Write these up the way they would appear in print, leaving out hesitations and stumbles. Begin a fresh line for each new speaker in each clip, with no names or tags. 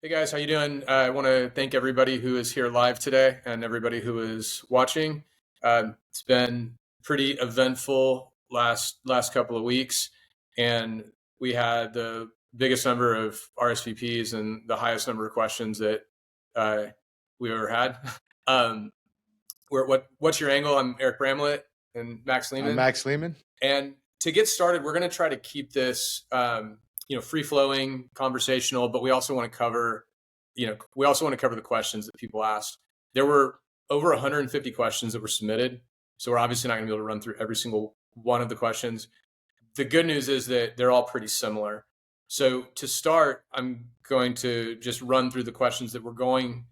Hey guys, how you doing? I want to thank everybody who is here live today and everybody who is watching. It's been pretty eventful last couple of weeks, and we had the biggest number of RSVPs and the highest number of questions that uh, we ever had. um, what's your angle? I'm Eric Bramlett and Max
I'm
Lehman.
Max Lehman.
And to get started, we're going to try to keep this, free flowing, conversational, but we also want to cover, the questions that people asked. There were over 150 questions that were submitted. So we're obviously not going to be able to run through every single one of the questions. The good news is that they're all pretty similar. So to start, I'm going to just run through the questions that we're going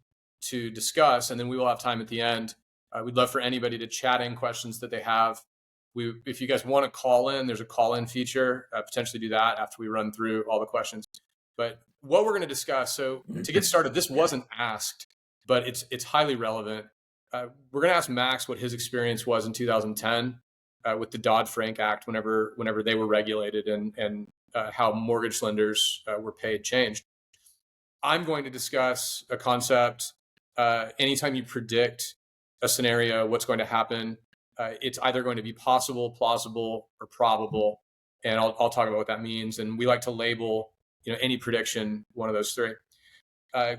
to discuss, and then we will have time at the end. We'd love for anybody to chat in questions that they have. If you guys want to call in, there's a call-in feature. Potentially do that after we run through all the questions. But what we're going to discuss, so to get started, this wasn't asked, but it's highly relevant. We're going to ask Max what his experience was in 2010 with the Dodd-Frank Act whenever they were regulated and how mortgage lenders were paid changed. I'm going to discuss a concept. Anytime you predict a scenario, what's going to happen, it's either going to be possible, plausible, or probable. And I'll talk about what that means. And we like to label, any prediction one of those three.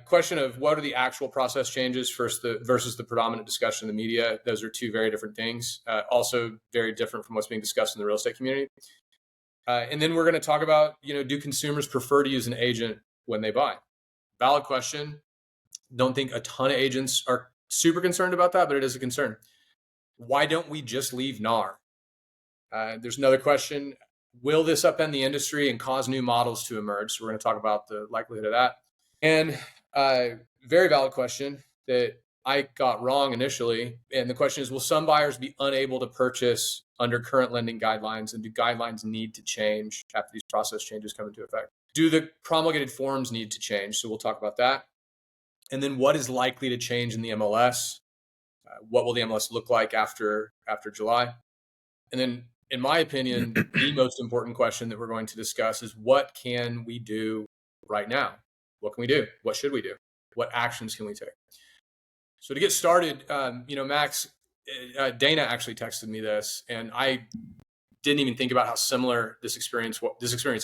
Question of what are the actual process changes versus the predominant discussion in the media. Those are two very different things. Also very different from what's being discussed in the real estate community. And then we're going to talk about, do consumers prefer to use an agent when they buy? Valid question. Don't think a ton of agents are super concerned about that, but it is a concern. Why don't we just leave NAR? There's another question. Will this upend the industry and cause new models to emerge? So we're going to talk about the likelihood of that. And very valid question that I got wrong initially. And the question is, will some buyers be unable to purchase under current lending guidelines? And do guidelines need to change after these process changes come into effect? Do the promulgated forms need to change? So we'll talk about that. And then what is likely to change in the MLS? What will the MLS look like after July? And then, in my opinion, the most important question that we're going to discuss is what can we do right now? What can we do? What should we do? What actions can we take? So to get started, Max, Dana actually texted me this, and I didn't even think about how similar this experience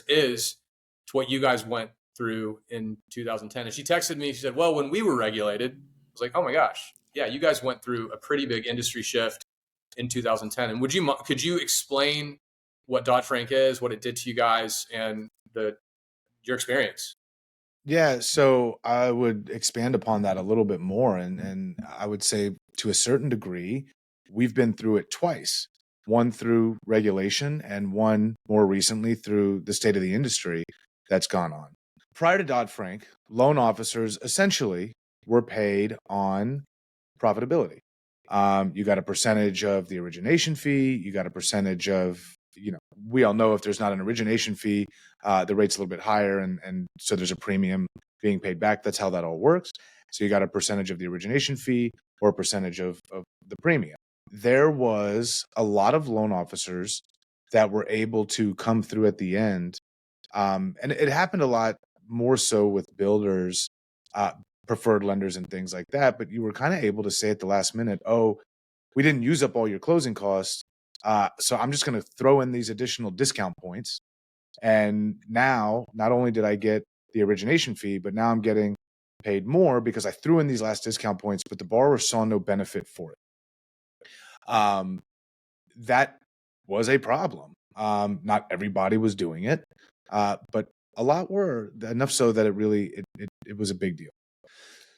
is to what you guys went through in 2010. And she texted me, she said, well, when we were regulated, I was like, oh my gosh, yeah, you guys went through a pretty big industry shift in 2010. And could you explain what Dodd-Frank is, what it did to you guys, and your experience?
Yeah, so I would expand upon that a little bit more, and I would say to a certain degree, we've been through it twice. One through regulation, and one more recently through the state of the industry that's gone on. Prior to Dodd-Frank, loan officers essentially were paid on profitability. You got a percentage of the origination fee. You got a percentage of, we all know if there's not an origination fee, the rate's a little bit higher. And so there's a premium being paid back. That's how that all works. So you got a percentage of the origination fee or a percentage of the premium. There was a lot of loan officers that were able to come through at the end. And it happened a lot more so with builders, preferred lenders and things like that, but you were kind of able to say at the last minute, oh, we didn't use up all your closing costs, so I'm just going to throw in these additional discount points. And now, not only did I get the origination fee, but now I'm getting paid more because I threw in these last discount points, but the borrower saw no benefit for it. That was a problem. Not everybody was doing it, but a lot were, enough so that it was a big deal.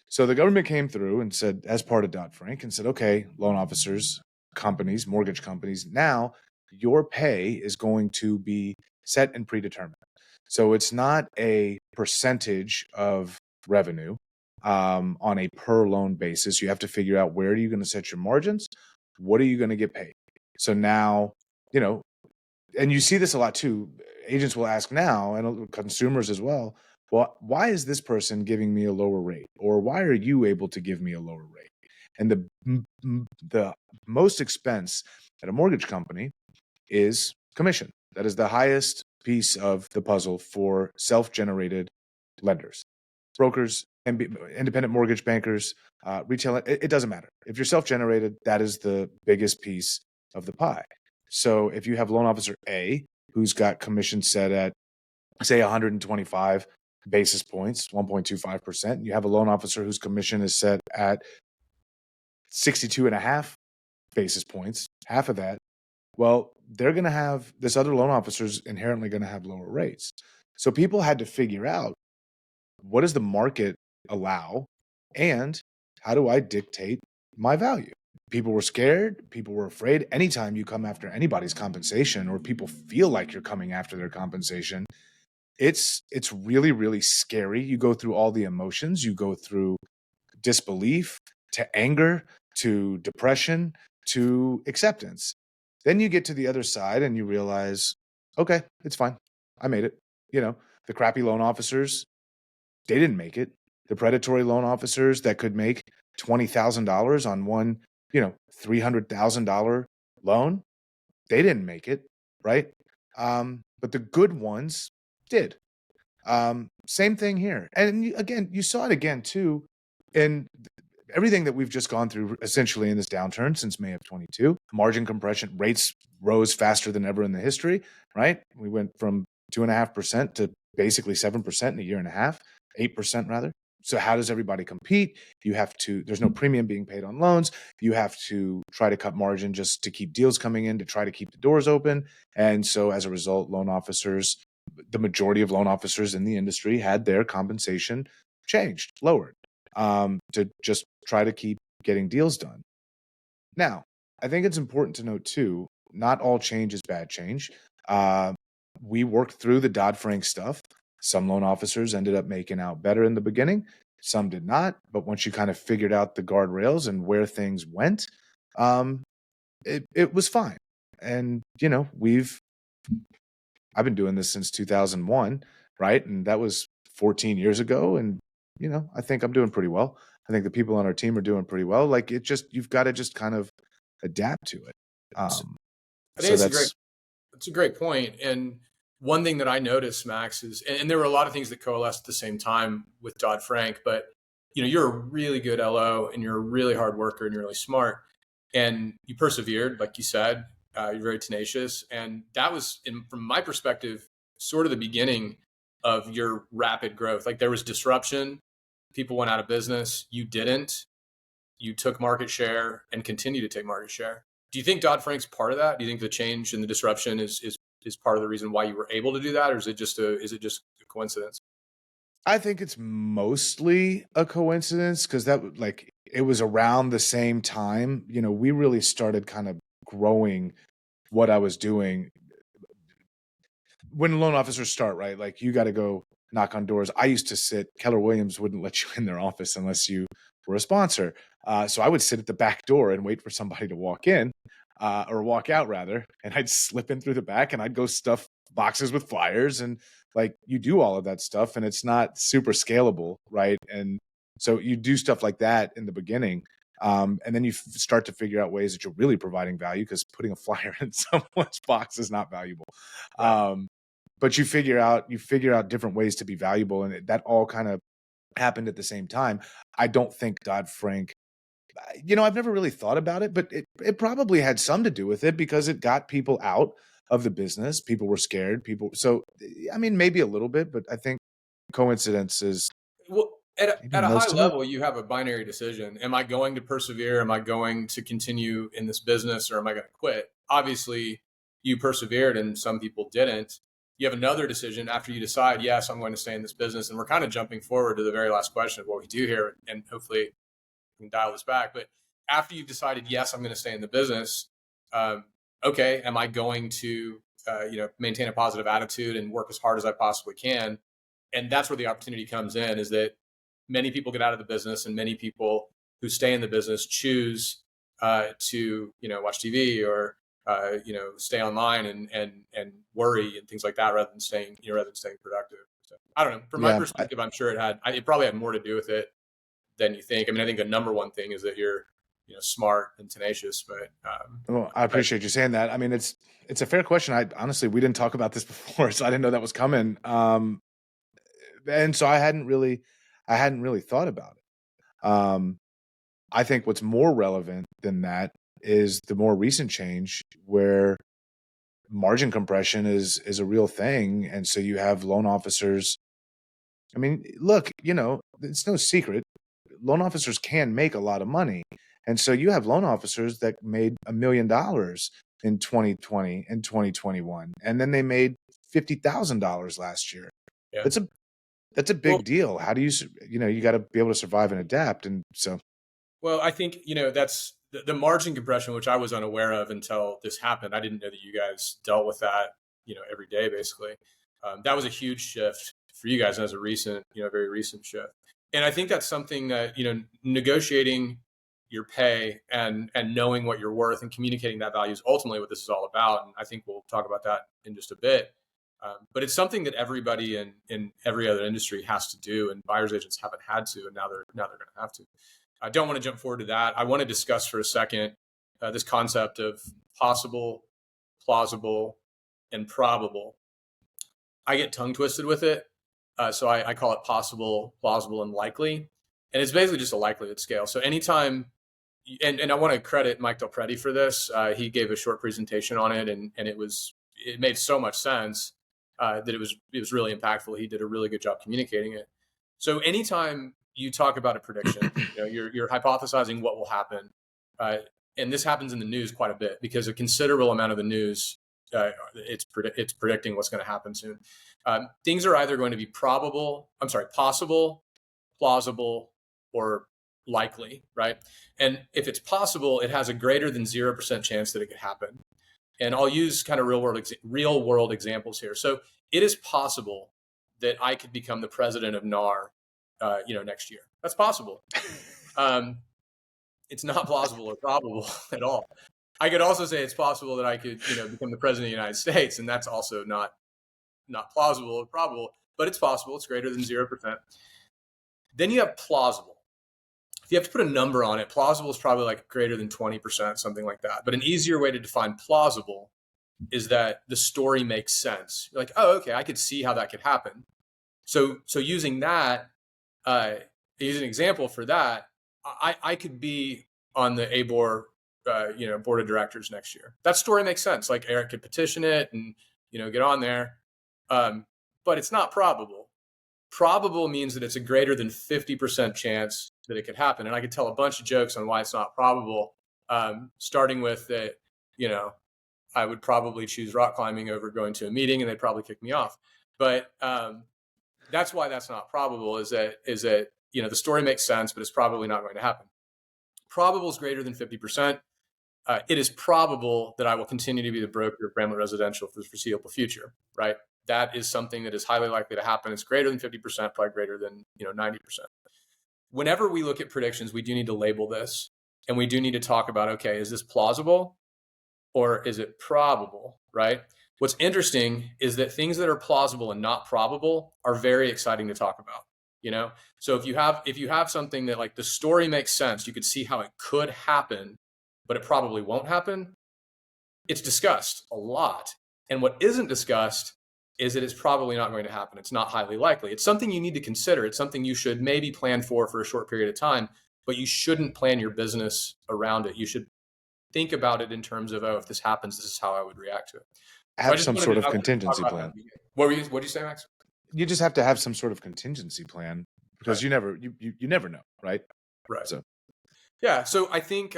So the government came through and said, as part of Dodd-Frank, and said, okay, loan officers, companies, mortgage companies, now your pay is going to be set and predetermined. So it's not a percentage of revenue on a per loan basis. You have to figure out where are you going to set your margins? What are you going to get paid? So now, and you see this a lot too. Agents will ask now, and consumers as well, well, why is this person giving me a lower rate? Or why are you able to give me a lower rate? And the most expense at a mortgage company is commission. That is the highest piece of the puzzle for self-generated lenders. brokers, independent mortgage bankers, retail. It doesn't matter. If you're self-generated, that is the biggest piece of the pie. So if you have loan officer A who's got commission set at, say, 125 basis points, 1.25%, you have a loan officer whose commission is set at 62 and a half basis points, half of that, well, they're going to have, this other loan officer is inherently going to have lower rates. So people had to figure out, what does the market allow, and how do I dictate my value? People were scared. People were afraid. Anytime you come after anybody's compensation, or people feel like you're coming after their compensation, it's really, really scary. You go through all the emotions. You go through disbelief to anger to depression to acceptance. Then you get to the other side and you realize, okay, it's fine. I made it. The crappy loan officers, they didn't make it. The predatory loan officers that could make $20,000 on one, $300,000 loan, they didn't make it, right? But the good ones did. Same thing here. And again, you saw it again too in everything that we've just gone through essentially in this downturn since May of 22. Margin compression rates rose faster than ever in the history, right? We went from 2.5% to basically 7% in a year and a half, 8% rather. So how does everybody compete? There's no premium being paid on loans. You have to try to cut margin just to keep deals coming in, to try to keep the doors open. And so as a result, the majority of loan officers in the industry had their compensation changed, lowered, to just try to keep getting deals done. Now, I think it's important to note too, not all change is bad change. We worked through the Dodd-Frank stuff. Some loan officers ended up making out better in the beginning. Some did not. But once you kind of figured out the guardrails and where things went, it was fine. And, I've been doing this since 2001, right? And that was 14 years ago. And, I think I'm doing pretty well. I think the people on our team are doing pretty well. Like, you've got to just kind of adapt to it.
I think it's a great point. And one thing that I noticed, Max, is, and there were a lot of things that coalesced at the same time with Dodd-Frank, but you're a really good LO and you're a really hard worker and you're really smart, and you persevered, like you said. You're very tenacious, and that was, from my perspective, sort of the beginning of your rapid growth. Like, there was disruption, people went out of business, you didn't. You took market share and continue to take market share. Do you think Dodd-Frank's part of that? Do you think the change and the disruption is part of the reason why you were able to do that, or is it just a coincidence?
I think it's mostly a coincidence, because it was around the same time. We really started kind of growing what I was doing. When loan officers start, right? Like, you got to go knock on doors. I used to Keller Williams wouldn't let you in their office unless you were a sponsor. So I would sit at the back door and wait for somebody to walk in, or walk out rather. And I'd slip in through the back and I'd go stuff boxes with flyers. And you do all of that stuff, and it's not super scalable, right? And so you do stuff like that in the beginning. And then you start to figure out ways that you're really providing value, because putting a flyer in someone's box is not valuable. Right. But you figure out different ways to be valuable, and that all kind of happened at the same time. I don't think Dodd-Frank, I've never really thought about it, but it probably had some to do with it, because it got people out of the business. People were scared. So, maybe a little bit, but I think coincidence is.
Well, at a high level, you have a binary decision. Am I going to persevere? Am I going to continue in this business, or am I going to quit? Obviously, you persevered and some people didn't. You have another decision after you decide, yes, I'm going to stay in this business. And we're kind of jumping forward to the very last question of what we do here, and hopefully we can dial this back. But after you've decided, yes, I'm going to stay in the business, okay, am I going to maintain a positive attitude and work as hard as I possibly can? And that's where the opportunity comes in, is that many people get out of the business, and many people who stay in the business choose to watch TV, or stay online and worry and things like that, rather than staying productive. So, I don't know. From my perspective, I'm sure it probably had more to do with it than you think. I think the number one thing is that you're smart and tenacious. But
well, I appreciate you saying that. It's a fair question. Honestly, we didn't talk about this before, so I didn't know that was coming. And so I hadn't really. I hadn't really thought about it. I think what's more relevant than that is the more recent change where margin compression is a real thing. And so you have loan officers. I mean, look, it's no secret. Loan officers can make a lot of money. And so you have loan officers that made $1 million in 2020 and 2021, and then they made $50,000 last year.
Yeah.
That's a big deal. How do you got to be able to survive and adapt. And so,
well, I think, that's the margin compression, which I was unaware of until this happened. I didn't know that you guys dealt with that, every day, basically. That was a huge shift for you guys as a recent, very recent shift. And I think that's something that, negotiating your pay and knowing what you're worth and communicating that value is ultimately what this is all about. And I think we'll talk about that in just a bit. But it's something that everybody in every other industry has to do, and buyer's agents haven't had to, and now they're going to have to. I don't want to jump forward to that. I want to discuss for a second this concept of possible, plausible, and probable. I get tongue twisted with it. So I call it possible, plausible, and likely. And it's basically just a likelihood scale. So anytime, and I want to credit Mike Del Prete for this. He gave a short presentation on it, and it made so much sense that it was really impactful. He did a really good job communicating it. So anytime you talk about a prediction, you're hypothesizing what will happen. And this happens in the news quite a bit because a considerable amount of the news, it's predicting what's going to happen soon. Things are either going to be possible, plausible, or likely, right? And if it's possible, it has a greater than 0% chance that it could happen. And I'll use kind of real world examples here. So it is possible that I could become the president of NAR, next year. That's possible. It's not plausible or probable at all. I could also say it's possible that I could, become the president of the United States, and that's also not plausible or probable, but it's possible. It's greater than 0%. Then you have plausible. If you have to put a number on it, plausible is probably like greater than 20%, something like that. But an easier way to define plausible is that the story makes sense. You're like, oh, okay, I could see how that could happen. So using that, as an example for that, I could be on the ABOR, board of directors next year. That story makes sense. Like Eric could petition it and, get on there. But it's not probable. Probable means that it's a greater than 50% chance that it could happen. And I could tell a bunch of jokes on why it's not probable, starting with that, I would probably choose rock climbing over going to a meeting, and they'd probably kick me off. But that's why that's not probable, is that the story makes sense, but it's probably not going to happen. Probable is greater than 50%. It is probable that I will continue to be the broker of Bramlett Residential for the foreseeable future, right? That is something that is highly likely to happen. It's greater than 50%, probably greater than 90%. Whenever we look at predictions, we do need to label this, and we do need to talk about, okay, is this plausible or is it probable, right? What's interesting is that things that are plausible and not probable are very exciting to talk about. So if you have something that, like, the story makes sense, you could see how it could happen, but it probably won't happen, it's discussed a lot. And what isn't discussed is that it's probably not going to happen. It's not highly likely. It's something you need to consider. It's something you should maybe plan for a short period of time, but you shouldn't plan your business around it. You should think about it in terms of, oh, if this happens, this is how I would react to it.
Have some sort of contingency plan.
What did you say, Max?
You just have to have some sort of contingency plan, because you never know, right?
Right. So, yeah. So I think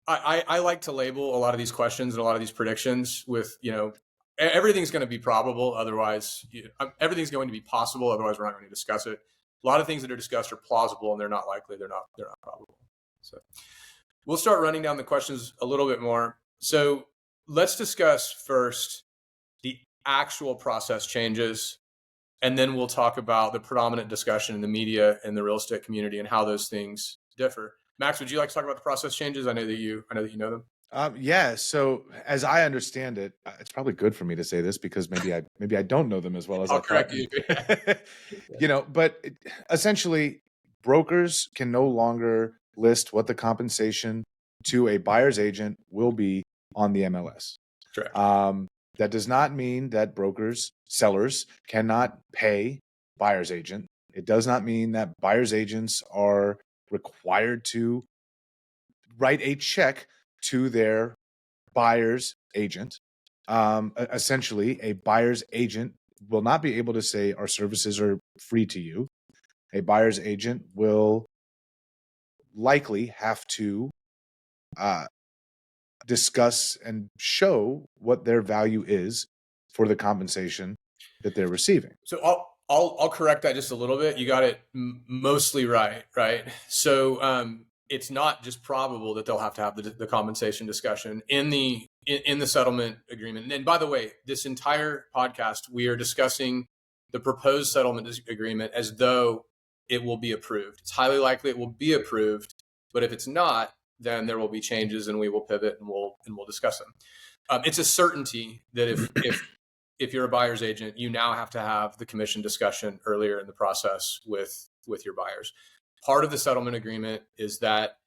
I like to label a lot of these questions and a lot of these predictions with, everything's going to be probable. Otherwise, everything's going to be possible. Otherwise, we're not going to discuss it. A lot of things that are discussed are plausible, and they're not likely. They're not probable. So we'll start running down the questions a little bit more. So let's discuss first the actual process changes, and then we'll talk about the predominant discussion in the media and the real estate community and how those things differ. Max, would you like to talk about the process changes? I know that you know them.
Yeah. So as I understand it, it's probably good for me to say this, because maybe I don't know them as well as
I'll correct you.
But essentially, brokers can no longer list what the compensation to a buyer's agent will be on the MLS.
Correct.
That does not mean that sellers cannot pay buyer's agent It does not mean that buyer's agents are required to write a check to their buyer's agent. Essentially, a buyer's agent will not be able to say our services are free to you. A buyer's agent will likely have to discuss and show what their value is for the compensation that they're receiving.
So I'll correct that just a little bit. You got it mostly right, right? So it's not just probable that they'll have to have the compensation discussion in the settlement agreement. And by the way, this entire podcast we are discussing the proposed settlement agreement as though it will be approved. It's highly likely it will be approved, but if it's not, then there will be changes, and we will pivot and we'll discuss them. It's a certainty that if you're a buyer's agent, you now have to have the commission discussion earlier in the process with your buyers. Part of the settlement agreement is that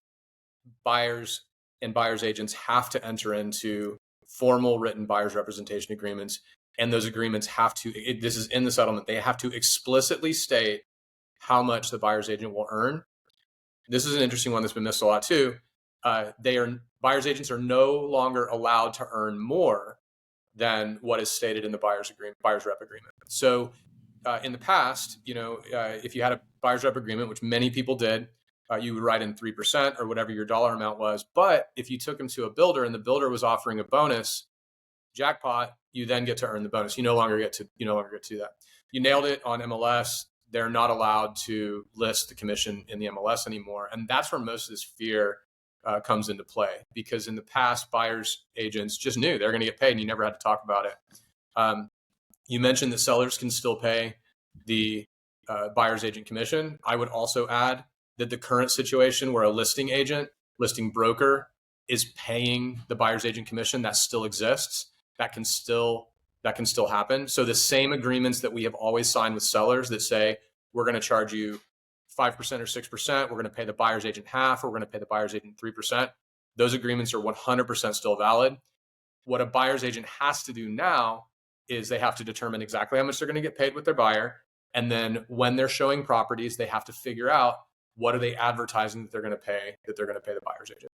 buyers and buyer's agents have to enter into formal written buyer's representation agreements. And those agreements have to, this is in the settlement, they have to explicitly state how much the buyer's agent will earn. This is an interesting one that's been missed a lot too. Buyer's agents are no longer allowed to earn more than what is stated in the buyer's rep agreement. So in the past, if you had a buyer's rep agreement, which many people did, you would write in 3% or whatever your dollar amount was. But if you took them to a builder and the builder was offering a bonus, jackpot, you then get to earn the bonus. You no longer get to that. You nailed it on MLS. They're not allowed to list the commission in the MLS anymore. And that's where most of this fear comes into play, because in the past, buyers agents just knew they're going to get paid and you never had to talk about it. You mentioned that sellers can still pay the buyer's agent commission. I would also add that the current situation where a listing broker is paying the buyer's agent commission, that still exists. That can still happen. So the same agreements that we have always signed with sellers that say we're going to charge you 5% or 6%, we're going to pay the buyer's agent half, or we're going to pay the buyer's agent 3%. Those agreements are 100% still valid. What a buyer's agent has to do now is they have to determine exactly how much they're going to get paid with their buyer. And then when they're showing properties, they have to figure out what are they advertising that they're going to pay the buyer's agent.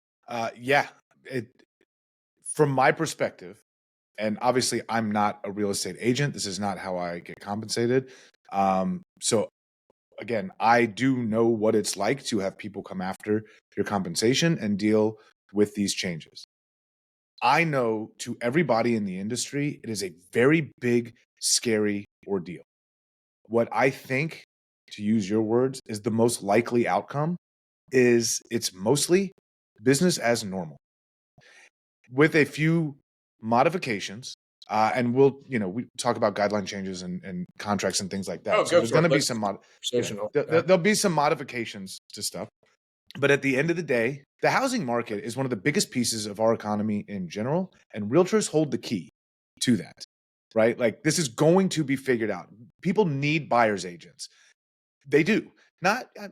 From my perspective, and obviously I'm not a real estate agent. This is not how I get compensated. So again, I do know what it's like to have people come after your compensation and deal with these changes. I know to everybody in the industry, it is a very big, scary ordeal. What I think, to use your words, is the most likely outcome is it's mostly business as normal, with a few modifications. And we talk about guideline changes and contracts and things like that. So there's going to be some there'll be some modifications to stuff. But at the end of the day, the housing market is one of the biggest pieces of our economy in general, and realtors hold the key to that, right? Like, this is going to be figured out. People need buyer's agents. They do.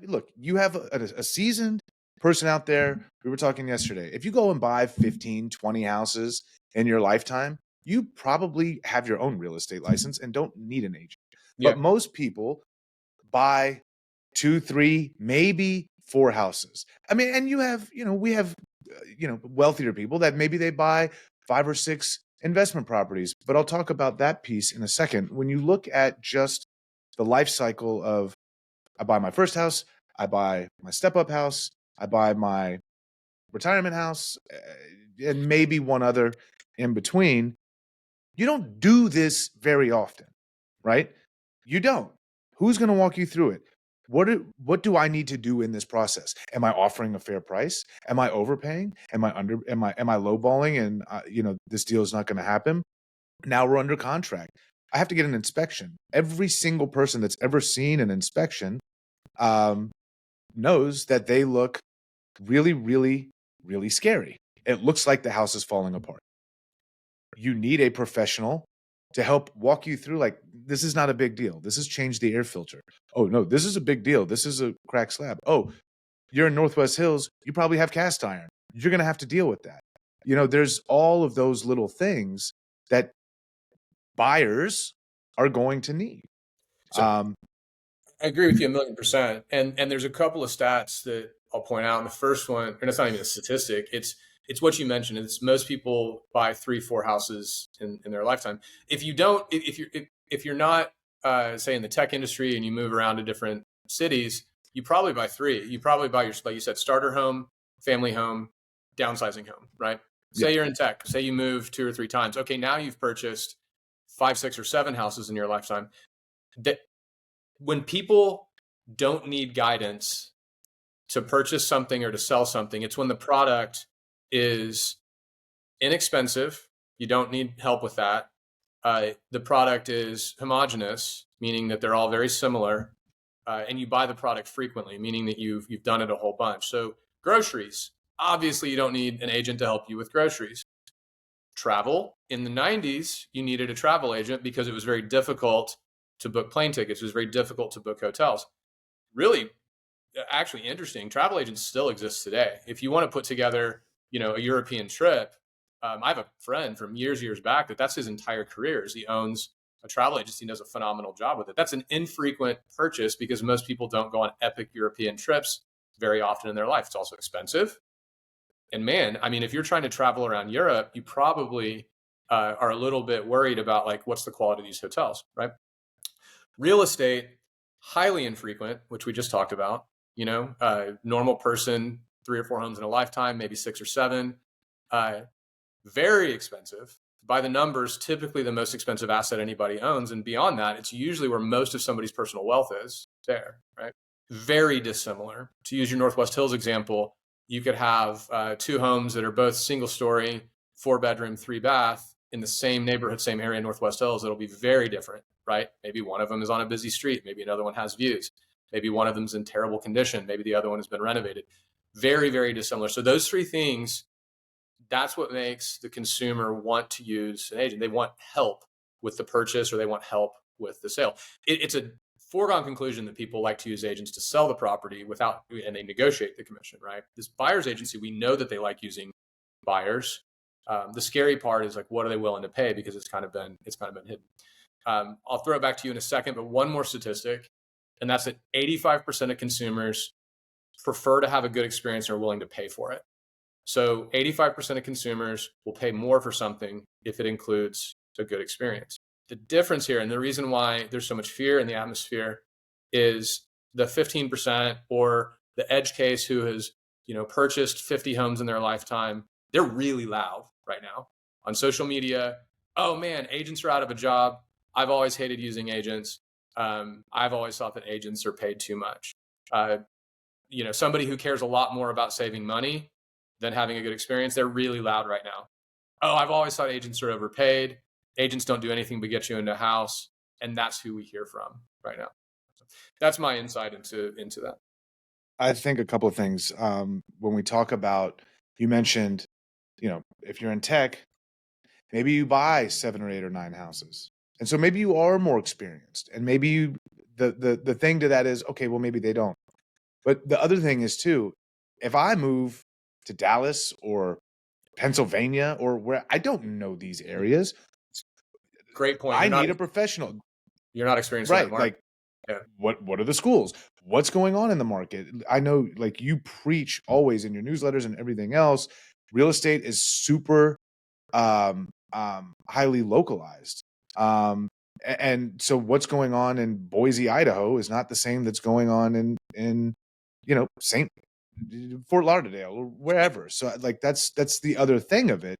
Look, you have a seasoned person out there. We were talking yesterday. If you go and buy 15, 20 houses in your lifetime, you probably have your own real estate license and don't need an agent. Yeah. But most people buy 2, 3, maybe 4 houses. I mean, and we have wealthier people that maybe they buy 5 or 6 investment properties. But I'll talk about that piece in a second. When you look at just the life cycle of, I buy my first house, I buy my step-up house, I buy my retirement house, and maybe one other in between. You don't do this very often, right? You don't. Who's going to walk you through it? What do I need to do in this process? Am I offering a fair price? Am I overpaying? Am I lowballing? And this deal is not going to happen. Now we're under contract. I have to get an inspection. Every single person that's ever seen an inspection knows that they look really, really, really scary. It looks like the house is falling apart. You need a professional to help walk you through, like, this is not a big deal. This has changed the air filter. Oh, no, this is a big deal. This is a cracked slab. Oh, you're in Northwest Hills. You probably have cast iron. You're going to have to deal with that. There's all of those little things that buyers are going to need.
So I agree with you 1,000,000%. And there's a couple of stats that I'll point out. And the first one, and it's not even a statistic, it's what you mentioned. It's most people buy 3, 4 houses in their lifetime. If you don't, if you're not say in the tech industry and you move around to different cities, you probably buy 3. You probably buy your, like you said, starter home, family home, downsizing home, right?
Yeah.
Say you're in tech, say you move 2 or 3 times. Okay, now you've purchased 5, 6, or 7 houses in your lifetime. That when people don't need guidance to purchase something or to sell something, it's when the product is inexpensive. You don't need help with that. The product is homogenous, meaning that they're all very similar, and you buy the product frequently, meaning that you've done it a whole bunch. So groceries, obviously, you don't need an agent to help you with groceries. Travel, in the 90s, you needed a travel agent because it was very difficult to book plane tickets. It was very difficult to book hotels. Really, actually interesting. Travel agents still exist today. If you want to put together, a European trip, I have a friend from years back that's his entire career is he owns a travel agency and does a phenomenal job with it. That's an infrequent purchase because most people don't go on epic European trips very often in their life. It's also expensive. And man, I mean, if you're trying to travel around Europe, you probably are a little bit worried about like, what's the quality of these hotels, right? Real estate, highly infrequent, which we just talked about. Normal person, 3 or 4 homes in a lifetime, maybe 6 or 7. Very expensive. By the numbers, typically the most expensive asset anybody owns. And beyond that, it's usually where most of somebody's personal wealth is there, right? Very dissimilar. To use your Northwest Hills example, you could have 2 homes that are both single story, 4-bedroom, 3-bath in the same neighborhood, same area in Northwest Hills. It'll be very different, right? Maybe one of them is on a busy street. Maybe another one has views. Maybe one of them's in terrible condition. Maybe the other one has been renovated. Very, very dissimilar. So those 3 things, that's what makes the consumer want to use an agent. They want help with the purchase or they want help with the sale. It's a foregone conclusion that people like to use agents to sell the property and they negotiate the commission, right? This buyer's agency, we know that they like using buyers. The scary part is like, what are they willing to pay? Because it's kind of been hidden. I'll throw it back to you in a second, but one more statistic, and that's that 85% of consumers prefer to have a good experience and are willing to pay for it. So 85% of consumers will pay more for something if it includes a good experience. The difference here, and the reason why there's so much fear in the atmosphere, is the 15% or the edge case who has, purchased 50 homes in their lifetime. They're really loud right now on social media. Oh man, agents are out of a job. I've always hated using agents. I've always thought that agents are paid too much. Somebody who cares a lot more about saving money than having a good experience, they're really loud right now. Oh, I've always thought agents are overpaid. Agents don't do anything but get you into a house. And that's who we hear from right now. That's my insight into that.
I think a couple of things. When we talk about, you mentioned, if you're in tech, maybe you buy 7 or 8 or 9 houses. And so maybe you are more experienced. And maybe the thing to that is, okay, well, maybe they don't. But the other thing is too, if I move to Dallas or Pennsylvania or where I don't know these areas,
great point.
I need a professional.
You're not experienced
right?
in that market.
Like, what are the schools? What's going on in the market? I know, like you preach always in your newsletters and everything else. Real estate is super highly localized. And so what's going on in Boise, Idaho is not the same that's going on in St. Fort Lauderdale or wherever. So like that's the other thing of it.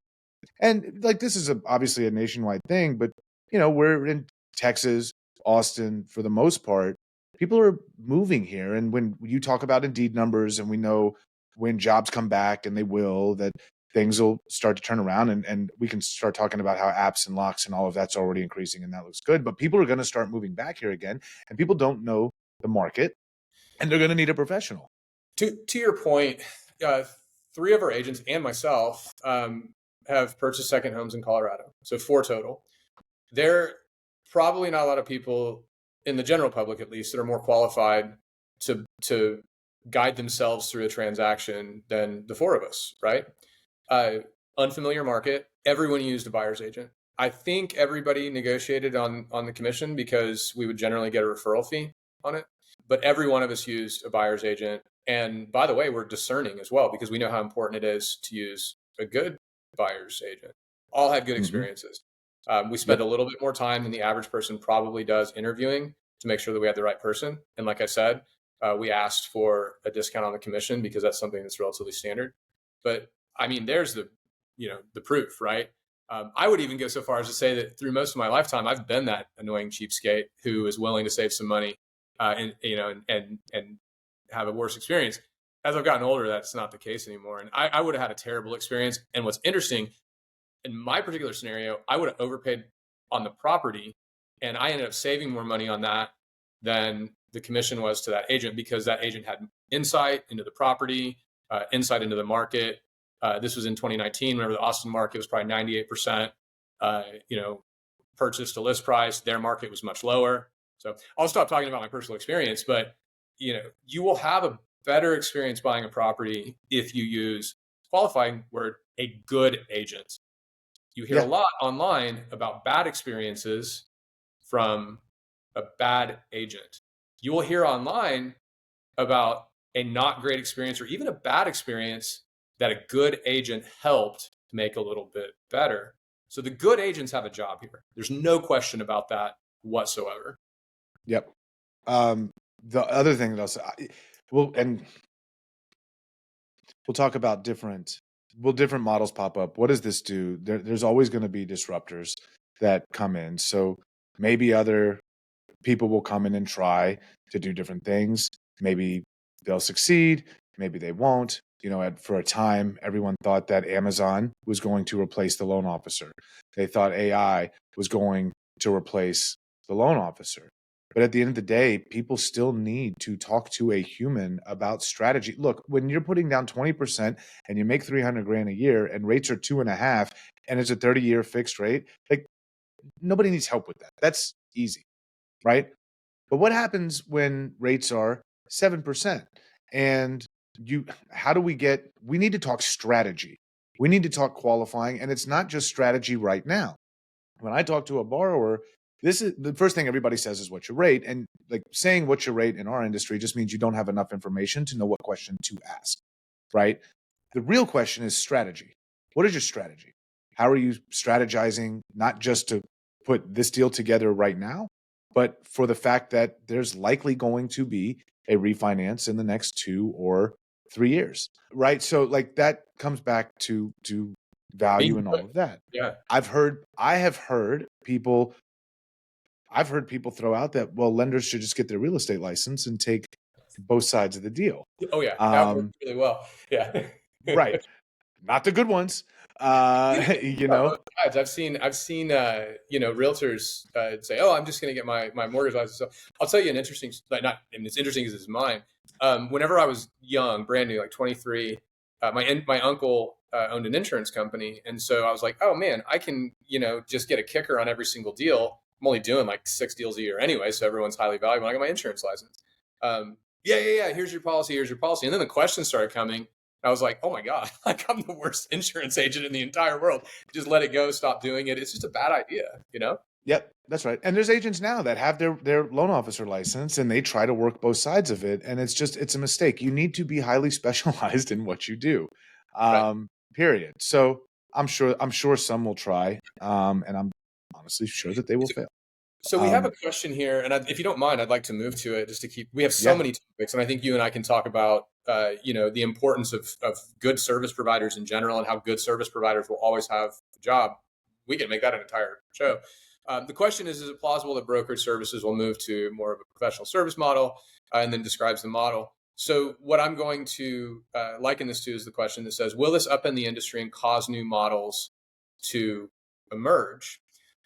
And like this is obviously a nationwide thing, but we're in Texas, Austin for the most part. People are moving here, and when you talk about Indeed numbers, and we know when jobs come back, and they will, that things will start to turn around, and we can start talking about how apps and locks and all of that's already increasing, and that looks good. But people are going to start moving back here again, and people don't know the market, and they're going to need a professional.
To your point, 3 of our agents and myself have purchased second homes in Colorado, so 4 total. There are probably not a lot of people in the general public, at least, that are more qualified to guide themselves through a transaction than the 4 of us, right? Unfamiliar market. Everyone used a buyer's agent. I think everybody negotiated on the commission because we would generally get a referral fee on it. but every one of us used a buyer's agent. And by the way, we're discerning as well because we know how important it is to use a good buyer's agent. All had good
Hmm.
experiences. We spend
Yep.
a little bit more time than the average person probably does interviewing to make sure that we have the right person. And like I said, we asked for a discount on the commission because that's something that's relatively standard. But I mean, there's the proof, right? I would even go so far as to say that through most of my lifetime, I've been that annoying cheapskate who is willing to save some money, and have a worse experience. As I've gotten older, that's not the case anymore, and I would have had a terrible experience. And what's interesting in my particular scenario, I would have overpaid on the property, and I ended up saving more money on that than the commission was to that agent because that agent had insight into the property, insight into the market. This was in 2019. Remember, the Austin market was probably 98%, purchase to list price. Their market was much lower. So I'll stop talking about my personal experience, but you will have a better experience buying a property if you use qualifying word a good agent. You hear a
Yeah.
lot online about bad experiences from a bad agent. You will hear online about a not great experience or even a bad experience that a good agent helped make a little bit better. So the good agents have a job here. There's no question about that whatsoever.
Yep. The other thing that I'll say, and we'll talk about different models pop up. What does this do? There's always going to be disruptors that come in. So maybe other people will come in and try to do different things. Maybe they'll succeed. Maybe they won't. For a time, everyone thought that Amazon was going to replace the loan officer. They thought AI was going to replace the loan officer. But at the end of the day, people still need to talk to a human about strategy. Look, when you're putting down 20% and you make 300 grand a year and rates are 2.5 and it's a 30-year fixed rate, like nobody needs help with that. That's easy, right? But what happens when rates are 7%? And we need to talk strategy. We need to talk qualifying, and it's not just strategy right now. When I talk to a borrower, this is the first thing everybody says is what's your rate. And like saying what's your rate in our industry just means you don't have enough information to know what question to ask, right? The real question is strategy. What is your strategy? How are you strategizing, not just to put this deal together right now, but for the fact that there's likely going to be a refinance in the next 2 or 3 years, right? So like that comes back to value and all of that.
Yeah.
I have heard people throw out that, well, lenders should just get their real estate license and take both sides of the deal.
Oh yeah. That works really well. Yeah.
Right. Not the good ones.
Both sides. I've seen realtors say, "Oh, I'm just going to get my mortgage license." So I'll tell you an interesting, like not, and it's interesting because it's mine. Whenever I was young, brand new, like 23, my uncle owned an insurance company, and so I was like, "Oh man, I can just get a kicker on every single deal." I'm only doing like 6 deals a year anyway, so everyone's highly valuable. I got my insurance license. Yeah. Here's your policy. Here's your policy. And then the questions started coming. I was like, oh my God, like I'm the worst insurance agent in the entire world. Just let it go. Stop doing it. It's just a bad idea.
Yep, that's right. And there's agents now that have their loan officer license and they try to work both sides of it. And it's a mistake. You need to be highly specialized in what you do.
Right.
Period. So I'm sure some will try. And I'm honestly sure that they will fail.
So we have a question here, and if you don't mind, I'd like to move to it just to keep. We have so
Yeah.
many topics, and I think you and I can talk about, the importance of good service providers in general, and how good service providers will always have a job. We can make that an entire show. The question is it plausible that brokerage services will move to more of a professional service model, and then describes the model. So what I'm going to liken this to is the question that says, will this upend the industry and cause new models to emerge?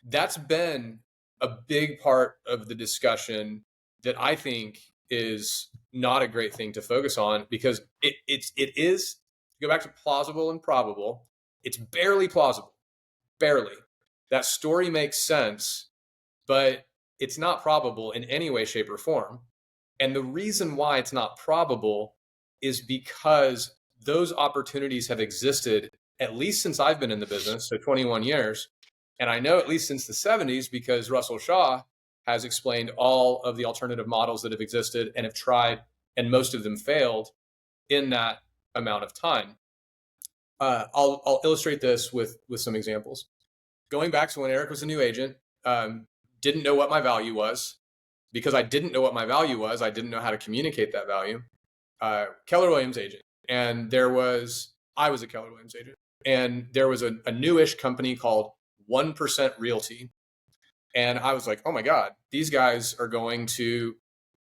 That's been a big part of the discussion that I think is not a great thing to focus on because it is, go back to plausible and probable. It's barely plausible, barely. That story makes sense, but it's not probable in any way, shape, or form. And the reason why it's not probable is because those opportunities have existed at least since I've been in the business, so 21 years. And I know at least since the 70s because Russell Shaw has explained all of the alternative models that have existed and have tried, and most of them failed in that amount of time. I'll illustrate this with some examples. Going back to when Eric was a new agent, didn't know what my value was. Because I didn't know what my value was, I didn't know how to communicate that value. Keller Williams agent, and I was a Keller Williams agent, and there was a newish company called 1% Realty, and I was like, oh my God, these guys are going to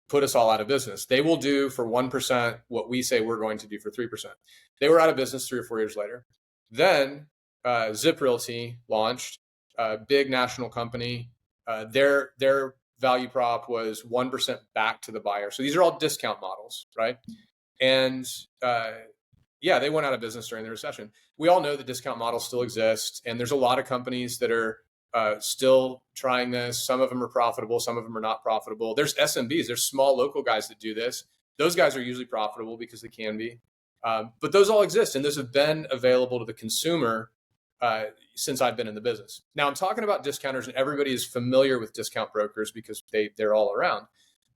put us all out of business. They will do for 1% what we say we're going to do for 3%. They were out of business 3 or 4 years later. Then Zip Realty launched, a big national company. Their value prop was 1% back to the buyer. So these are all discount models, right? And they went out of business during the recession. We all know the discount models still exist, and there's a lot of companies that are still trying this. Some of them are profitable, some of them are not profitable. There's SMBs, there's small local guys that do this. Those guys are usually profitable because they can be. But those all exist, and those have been available to the consumer since I've been in the business. Now I'm talking about discounters, and everybody is familiar with discount brokers because they're all around.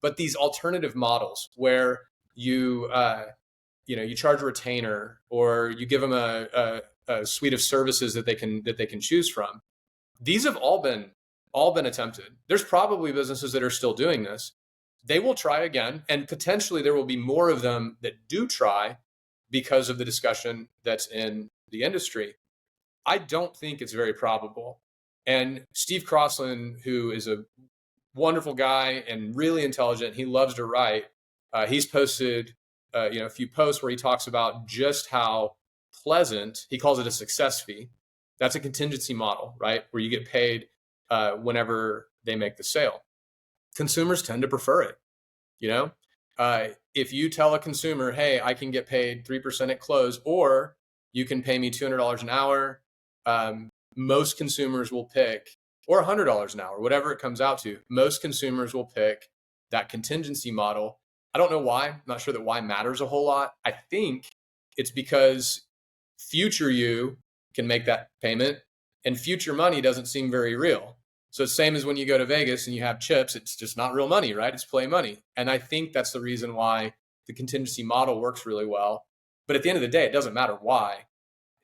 But these alternative models where you charge a retainer, or you give them a suite of services that they can choose from. These have all been attempted. There's probably businesses that are still doing this. They will try again, and potentially there will be more of them that do try because of the discussion that's in the industry. I don't think it's very probable. And Steve Crossland, who is a wonderful guy and really intelligent, he loves to write. He's posted a few posts where he talks about just how pleasant, he calls it a success fee. That's a contingency model, right? Where you get paid whenever they make the sale. Consumers tend to prefer it. If you tell a consumer, hey, I can get paid 3% at close, or you can pay me $200 an hour, most consumers will pick, or $100 an hour, whatever it comes out to. Most consumers will pick that contingency model. I don't know why. I'm not sure that why matters a whole lot. I think it's because future you can make that payment, and future money doesn't seem very real. So it's same as when you go to Vegas and you have chips, it's just not real money, right? It's play money. And I think that's the reason why the contingency model works really well. But at the end of the day, it doesn't matter why.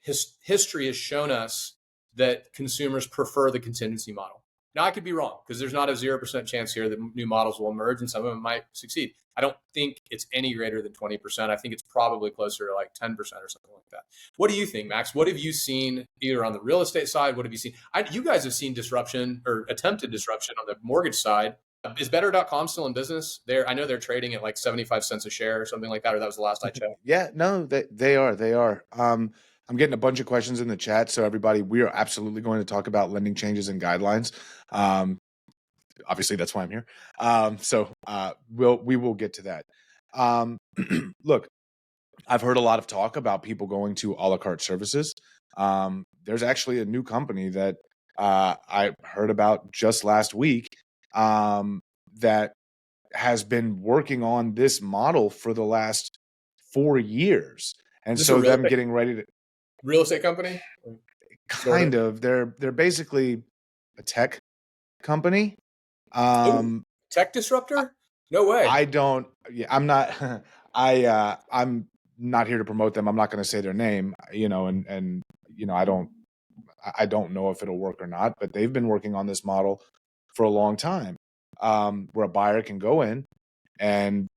History has shown us that consumers prefer the contingency model. Now, I could be wrong, because there's not a 0% chance here that new models will emerge, and some of them might succeed. I don't think it's any greater than 20%. I think it's probably closer to like 10% or something like that. What do you think, Max? What have you seen either on the real estate side? What have you seen? You guys have seen disruption or attempted disruption on the mortgage side. Is Better.com still in business? I know they're trading at like 75 cents a share or something like that, or that was the last I checked.
Yeah, no, they are. I'm getting a bunch of questions in the chat. So everybody, we are absolutely going to talk about lending changes and guidelines. Obviously that's why I'm here. We will get to that. Look, I've heard a lot of talk about people going to a la carte services. There's actually a new company that I heard about just last week that has been working on this model for the last 4 years. And so them getting ready to
real estate company,
kind of, they're basically a tech company.
Tech disruptor? No way.
I'm not I'm not here to promote them. I'm not going to say their name, and I don't know if it'll work or not, but they've been working on this model for a long time, where a buyer can go in and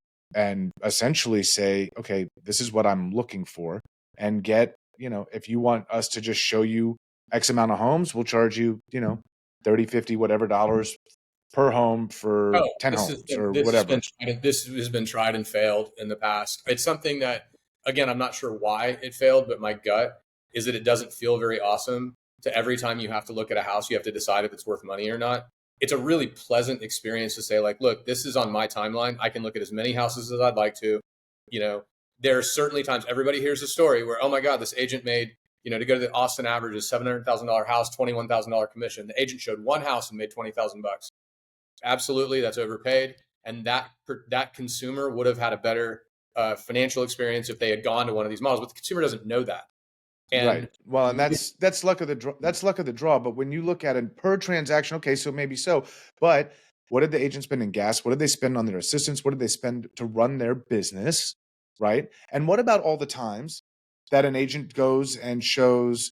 essentially say, okay, this is what I'm looking for, and get, if you want us to just show you X amount of homes, we'll charge you, 30, 50, whatever dollars per home for 10 homes or whatever.
This has been tried and failed in the past. It's something that, again, I'm not sure why it failed, but my gut is that it doesn't feel very awesome to every time you have to look at a house, you have to decide if it's worth money or not. It's a really pleasant experience to say, like, look, this is on my timeline. I can look at as many houses as I'd like to. There are certainly times everybody hears a story where, oh my God, this agent made, to go to the Austin average is $700,000 house, $21,000 commission. The agent showed one house and made $20,000. Absolutely, that's overpaid. And that consumer would have had a better financial experience if they had gone to one of these models, but the consumer doesn't know that. And
right. Well, and that's luck of the draw. That's luck of the draw. But when you look at it per transaction, okay, so maybe so, but What did the agent spend in gas? What did they spend on their assistants? What did they spend to run their business, right? And what about all the times that an agent goes and shows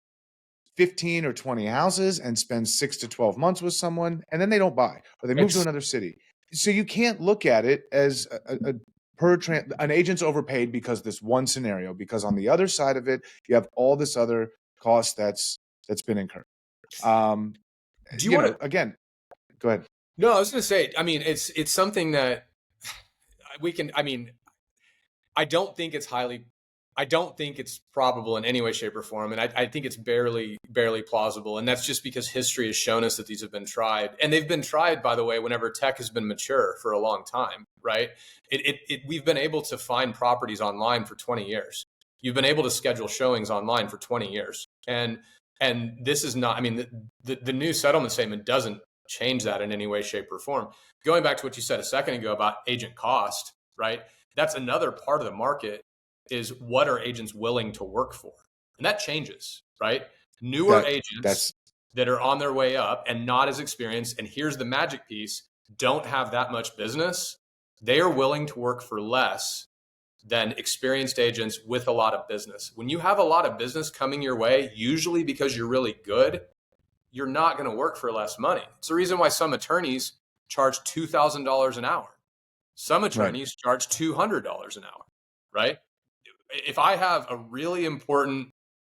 15 or 20 houses and spends 6 to 12 months with someone, and then they don't buy, or they move to another city? So you can't look at it as an agent's overpaid because this one scenario, because on the other side of it, you have all this other cost that's been incurred.
Do you want to,
again, go ahead.
no, I was going to say, I mean, it's something that we can, I mean, I don't think it's probable in any way, shape, or form. And I think it's barely plausible. And that's just because history has shown us that these have been tried. And they've been tried, by the way, whenever tech has been mature for a long time, right? We've been able to find properties online for 20 years. You've been able to schedule showings online for 20 years. And this is not, I mean, the new settlement statement doesn't change that in any way, shape, or form. Going back to what you said a second ago about agent cost, right? That's another part of the market, is what are agents willing to work for? And that changes, right? Newer agents that are on their way up and not as experienced, and here's the magic piece, don't have that much business. They are willing to work for less than experienced agents with a lot of business. When you have a lot of business coming your way, usually because you're really good, you're not going to work for less money. It's the reason why some attorneys charge $2,000 an hour. Some attorneys charge $200 an hour, right? If I have a really important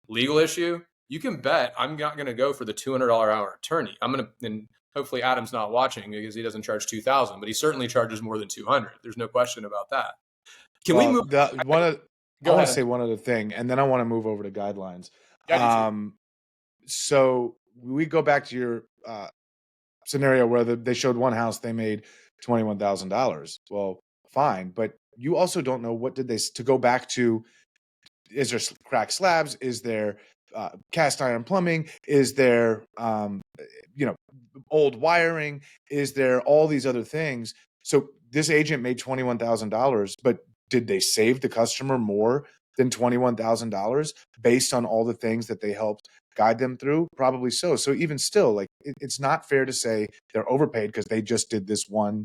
legal issue, you can bet I'm not going to go for the $200 hour attorney. I'm going to, and hopefully Adam's not watching because he doesn't charge $2,000, but he certainly charges more than $200. There's no question about that. Can we move?
I want to say one other thing, and then I want to move over to guidelines. So we go back to your scenario where they showed one house, they made $21,000. Well, fine, but you also don't know what did they, to go back to, is there cracked slabs? Is there cast iron plumbing? Is there, old wiring? Is there all these other things? So this agent made $21,000, but did they save the customer more than $21,000 based on all the things that they helped guide them through? Probably so. So even still, like, it's not fair to say they're overpaid because they just did this one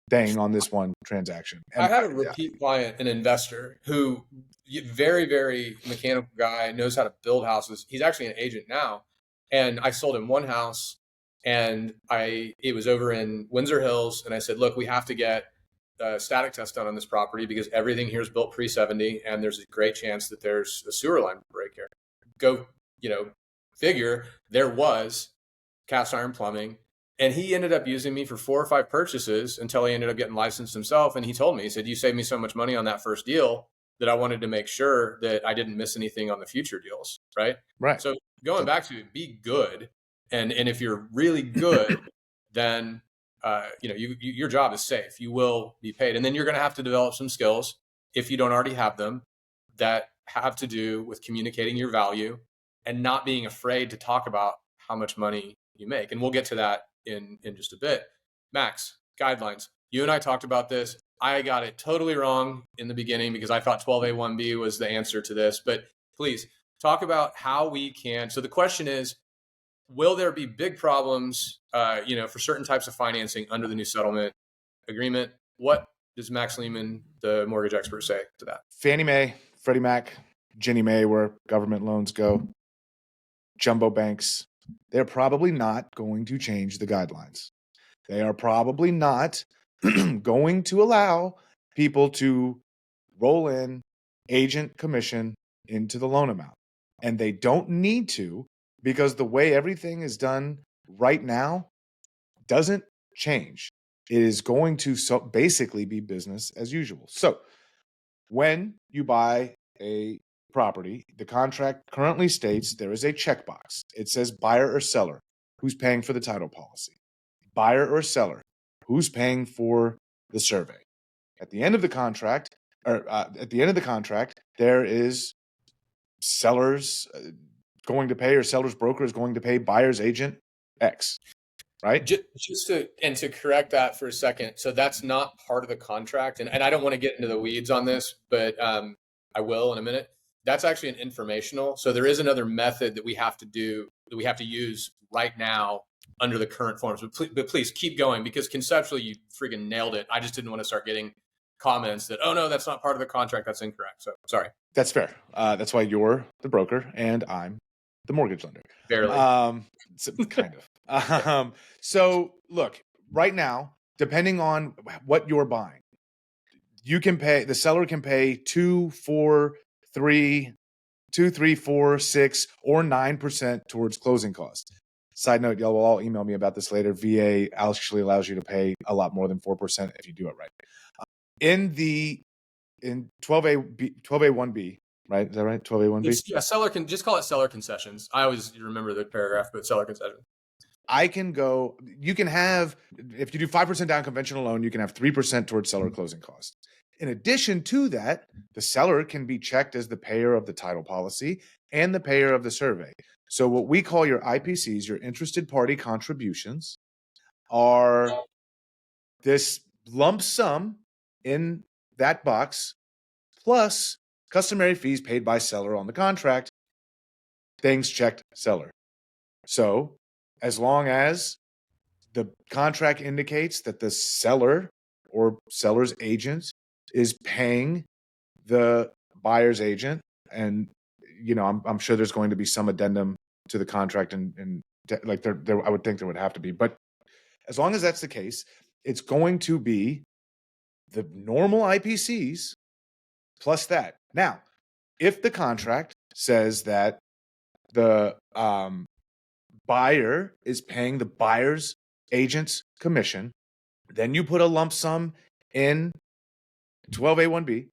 thing on this one transaction. And
I had a repeat client, an investor who, very, very mechanical guy, knows how to build houses. He's actually an agent now. And I sold him one house, and it was over in Windsor Hills. And I said, look, we have to get a static test done on this property because everything here is built pre-70. And there's a great chance that there's a sewer line break here. Go, figure, there was cast iron plumbing. And he ended up using me for 4 or 5 purchases until he ended up getting licensed himself. And he told me, he said, you saved me so much money on that first deal that I wanted to make sure that I didn't miss anything on the future deals. Right. So going back to it, be good. And if you're really good, then, your job is safe. You will be paid. And then you're going to have to develop some skills, if you don't already have them, that have to do with communicating your value and not being afraid to talk about how much money you make. And we'll get to that in just a bit. Max, guidelines. You and I talked about this. I got it totally wrong in the beginning because I thought 12A1B was the answer to this. But please talk about how we can. So the question is, will there be big problems, for certain types of financing under the new settlement agreement? What does Max Lehman, the mortgage expert, say to that?
Fannie Mae, Freddie Mac, Ginnie Mae, where government loans go, jumbo banks, they're probably not going to change the guidelines. They are probably not going to allow people to roll in agent commission into the loan amount. And they don't need to, because the way everything is done right now doesn't change. It is going to basically be business as usual. So when you buy a property, the contract currently states there is a checkbox. It says buyer or seller, who's paying for the title policy. Buyer or seller, who's paying for the survey. At the end of the contract, there is seller's going to pay, or seller's broker is going to pay buyer's agent X, right?
Just to correct that for a second. So that's not part of the contract. And I don't want to get into the weeds on this, but I will in a minute. That's actually an informational. So there is another method that we have to use right now under the current forms. But please keep going, because conceptually you freaking nailed it. I just didn't want to start getting comments that, oh no, that's not part of the contract, that's incorrect. So sorry.
That's fair. That's why you're the broker and I'm the mortgage lender.
Barely.
So, kind of. So look, right now, depending on what you're buying, the seller can pay 2, 4, 3, 4, 6, or 9% towards closing costs. Side note, y'all will all email me about this later. VA actually allows you to pay a lot more than 4% if you do it right. In 12A1B, right? Is that right? 12A1B?
Yeah, seller can just call it seller concessions. I always remember the paragraph, but seller concession.
You can have, if you do 5% down conventional loan, you can have 3% towards seller closing costs. In addition to that, the seller can be checked as the payer of the title policy and the payer of the survey. So what we call your IPCs, your interested party contributions, are this lump sum in that box plus customary fees paid by seller on the contract, things checked seller. So as long as the contract indicates that the seller or seller's agent is paying the buyer's agent, and I'm sure there's going to be some addendum to the contract, and like there I would think there would have to be, but as long as that's the case, it's going to be the normal IPCs plus that. Now, if the contract says that the buyer is paying the buyer's agent's commission, then you put a lump sum in 12A1B,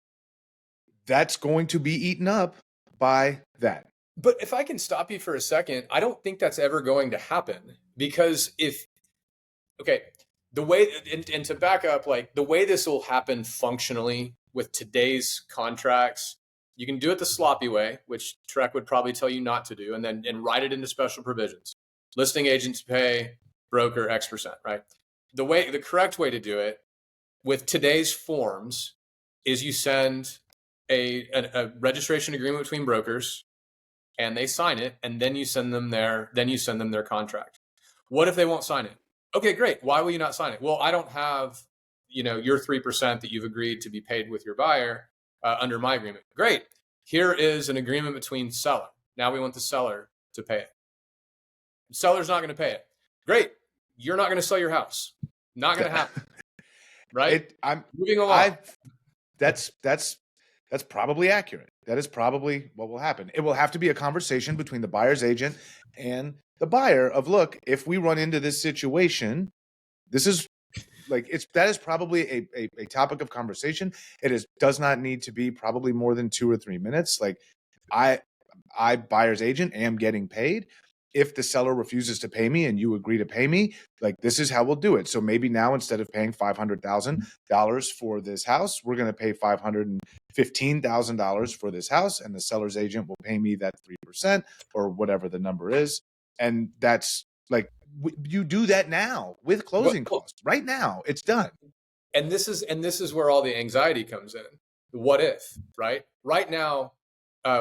that's going to be eaten up by that.
But if I can stop you for a second, I don't think that's ever going to happen, because the way, and to back up, like the way this will happen functionally with today's contracts, you can do it the sloppy way, which Trek would probably tell you not to do, and write it into special provisions. Listing agents pay broker X%, right? The correct way to do it with today's forms is you send a registration agreement between brokers, and they sign it, and then you send them their contract. What if they won't sign it? Okay, great. Why will you not sign it? Well, I don't have, your 3% that you've agreed to be paid with your buyer under my agreement. Great. Here is an agreement between seller. Now we want the seller to pay it. The seller's not going to pay it. Great. You're not going to sell your house. Not going to happen. Right?
I'm
moving along.
That's probably accurate. That is probably what will happen. It will have to be a conversation between the buyer's agent and the buyer of, look, if we run into this situation, this is that is probably a topic of conversation. Does not need to be probably more than 2 or 3 minutes. Like I buyer's agent am getting paid. If the seller refuses to pay me and you agree to pay me, like this is how we'll do it. So maybe now, instead of paying $500,000 for this house, we're going to pay $515,000 for this house, and the seller's agent will pay me that 3% or whatever the number is. And that's like, you do that now with closing costs. Right now, it's done.
And this is where all the anxiety comes in. What if, right? Right now,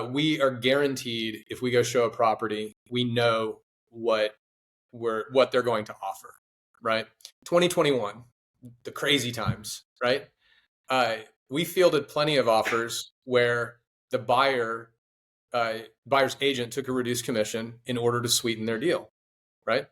we are guaranteed, if we go show a property, we know what they're going to offer, right? 2021, the crazy times, right? We fielded plenty of offers where the buyer's agent took a reduced commission in order to sweeten their deal, right?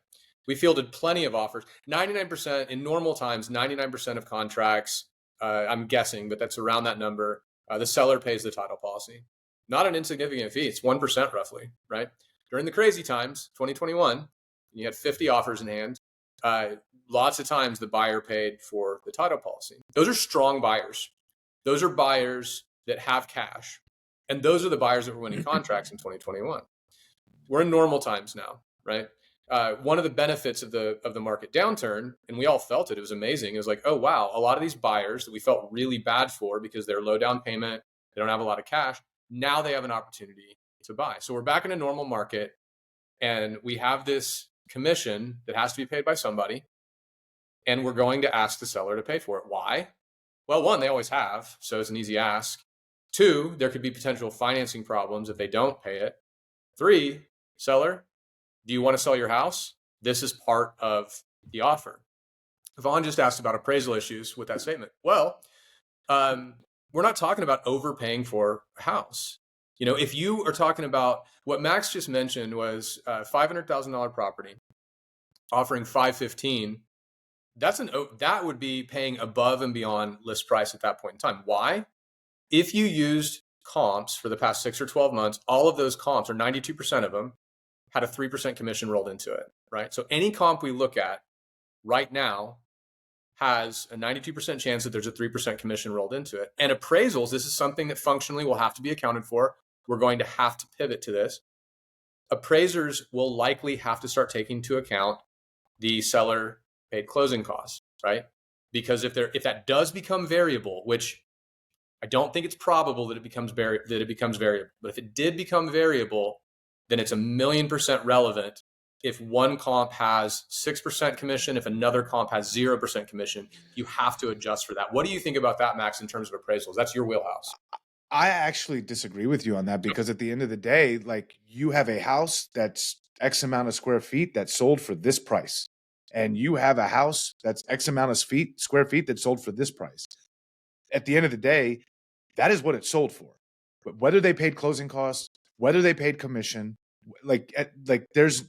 We fielded plenty of offers. 99% in normal times, 99% of contracts, I'm guessing, but that's around that number. The seller pays the title policy. Not an insignificant fee. It's 1% roughly, right? During the crazy times, 2021, you had 50 offers in hand. Lots of times the buyer paid for the title policy. Those are strong buyers. Those are buyers that have cash. And those are the buyers that were winning contracts in 2021. We're in normal times now, right? One of the benefits of the market downturn, and we all felt it, it was amazing. It was like, oh, wow, a lot of these buyers that we felt really bad for because they're low down payment, they don't have a lot of cash, now they have an opportunity to buy. So we're back in a normal market, and we have this commission that has to be paid by somebody, and we're going to ask the seller to pay for it. Why? Well, one, they always have, so it's an easy ask. 2, there could be potential financing problems if they don't pay it. 3, seller, do you want to sell your house? This is part of the offer. Vaughn just asked about appraisal issues with that statement. Well, we're not talking about overpaying for a house. If you are talking about what Max just mentioned was a $500,000 property offering $515, that would be paying above and beyond list price at that point in time. Why? If you used comps for the past 6 or 12 months, all of those comps, or 92% of them, had a 3% commission rolled into it, right? So any comp we look at right now has a 92% chance that there's a 3% commission rolled into it. And appraisals, this is something that functionally will have to be accounted for. We're going to have to pivot to this. Appraisers will likely have to start taking into account the seller paid closing costs, right? Because if that does become variable, which I don't think it's probable that it becomes variable, but if it did become variable, then it's 1,000,000% relevant. If one comp has 6% commission, if another comp has 0% commission, you have to adjust for that. What do you think about that, Max, in terms of appraisals? That's your wheelhouse.
I actually disagree with you on that, because at the end of the day, like, you have a house that's X amount of square feet that sold for this price, and you have a house that's X amount of square feet that sold for this price. At the end of the day, that is what it sold for. But whether they paid closing costs, whether they paid commission, there's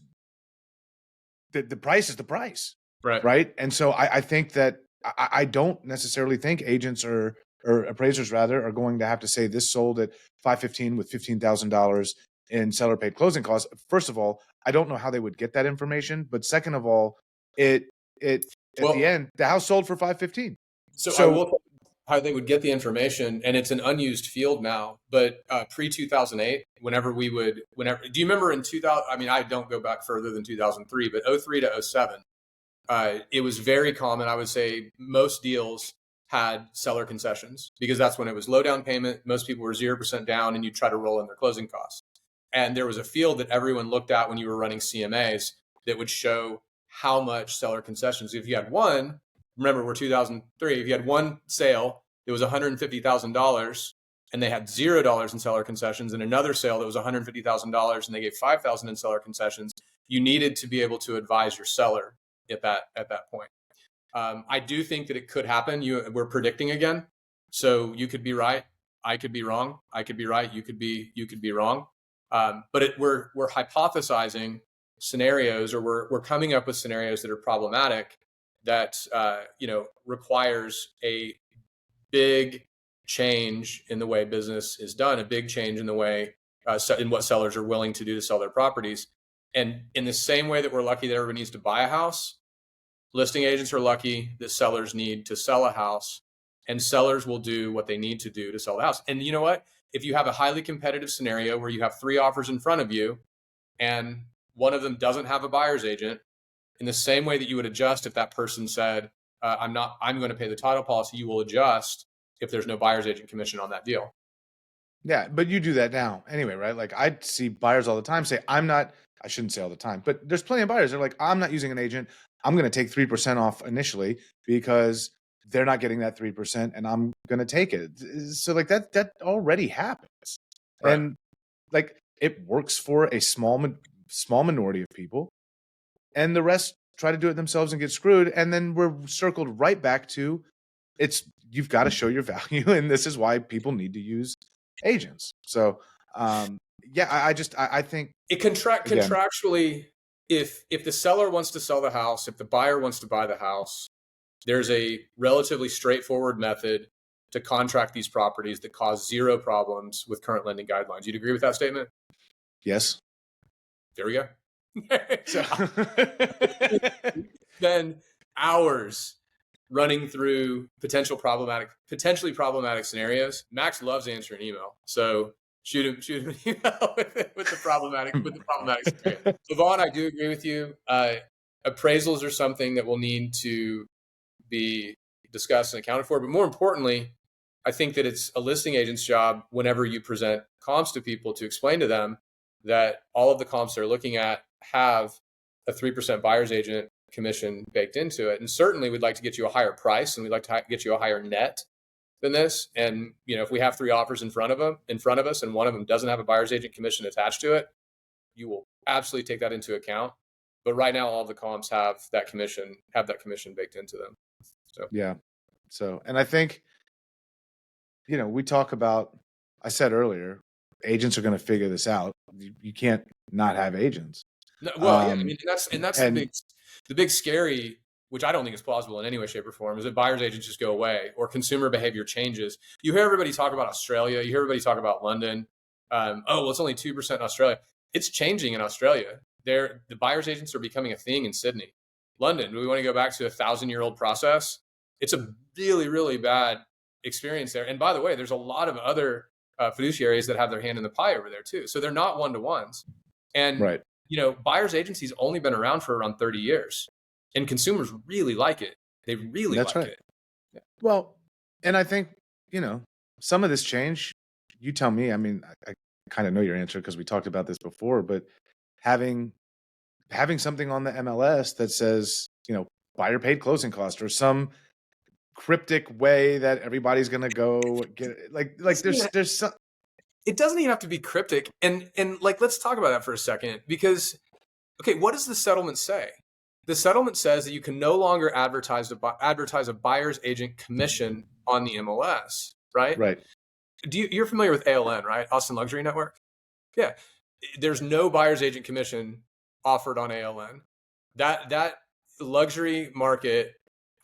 the price is the price, right? And so I think that I don't necessarily think agents or appraisers rather are going to have to say this sold at $515 with $15,000 in seller paid closing costs. First of all, I don't know how they would get that information, but second of all, the end, the house sold for $515.
So I will how they would get the information, and it's an unused field now, but pre-2008, do you remember in 2000, I mean, I don't go back further than 2003, but 03 to 07, it was very common. I would say most deals had seller concessions, because that's when it was low down payment. Most people were 0% down, and you try to roll in their closing costs. And there was a field that everyone looked at when you were running CMAs that would show how much seller concessions. If you had one, remember, we're 2003. If you had one sale, it was $150,000 and they had $0 in seller concessions, and another sale that was $150,000 and they gave $5,000 in seller concessions, you needed to be able to advise your seller at that point. I do think that it could happen. We're predicting again, so you could be right. I could be wrong. I could be right. You could be wrong. But we're hypothesizing scenarios, or we're coming up with scenarios that are problematic, that requires a big change in the way business is done, a big change in the way in what sellers are willing to do to sell their properties. And in the same way that we're lucky that everyone needs to buy a house, listing agents are lucky that sellers need to sell a house, and sellers will do what they need to do to sell the house. And you know what? If you have a highly competitive scenario where you have 3 offers in front of you and one of them doesn't have a buyer's agent, in the same way that you would adjust if that person said, I'm going to pay the title policy, you will adjust if there's no buyer's agent commission on that deal.
Yeah, but you do that now anyway, right? Like, I see buyers all the time say, I shouldn't say all the time, but there's plenty of buyers. They're like, I'm not using an agent. I'm going to take 3% off initially because they're not getting that 3% and I'm going to take it. So like that already happens. Right. And like, it works for a small minority of people, and the rest try to do it themselves and get screwed. And then we're circled right back to you've got to show your value. And this is why people need to use agents. So, I think
it contractually, if the seller wants to sell the house, if the buyer wants to buy the house, there's a relatively straightforward method to contract these properties that cause 0 problems with current lending guidelines. You'd agree with that statement?
Yes.
There we go. Spend hours running through potentially problematic scenarios. Max loves answering email, so shoot him an email with the problematic scenario. So Vaughn, I do agree with you. Appraisals are something that will need to be discussed and accounted for, but more importantly, I think that it's a listing agent's job, whenever you present comps to people, to explain to them that all of the comps they're looking at have a 3% buyer's agent commission baked into it. And certainly we'd like to get you a higher price, and we'd like to get you a higher net than this. And if we have 3 offers in front of us and one of them doesn't have a buyer's agent commission attached to it, you will absolutely take that into account. But right now, all the comps have that commission baked into them. So
Yeah. So, and I think, we talk about, I said earlier, agents are going to figure this out. You can't not have agents.
no, well, yeah, I mean, that's
And
the big scary, which I don't think is plausible in any way, shape, or form, is that buyer's agents just go away or consumer behavior changes. You hear everybody talk about Australia. You hear everybody talk about London. Oh, well, it's only 2% in Australia. It's changing in Australia. The buyer's agents are becoming a thing in Sydney. London, do we want to go back to a 1,000-year-old process? It's a really, really bad experience there. And by the way, there's a lot of other fiduciaries that have their hand in the pie over there too. So they're not one-to-ones. And
right.
buyer's agency's only been around for around 30 years, and consumers really like it. They really
That's
like
right.
it. Yeah.
Well, and I think, some of this change, you tell me, I mean, I kind of know your answer because we talked about this before, but having something on the MLS that says, buyer paid closing cost or some cryptic way that everybody's going to go get it. Like there's some.
It doesn't even have to be cryptic. And like, let's talk about that for a second, because, okay, what does the settlement say? The settlement says that you can no longer advertise a buyer's agent commission on the MLS, right?
Right.
You're familiar with ALN, right? Austin Luxury Network. Yeah. There's no buyer's agent commission offered on ALN. That luxury market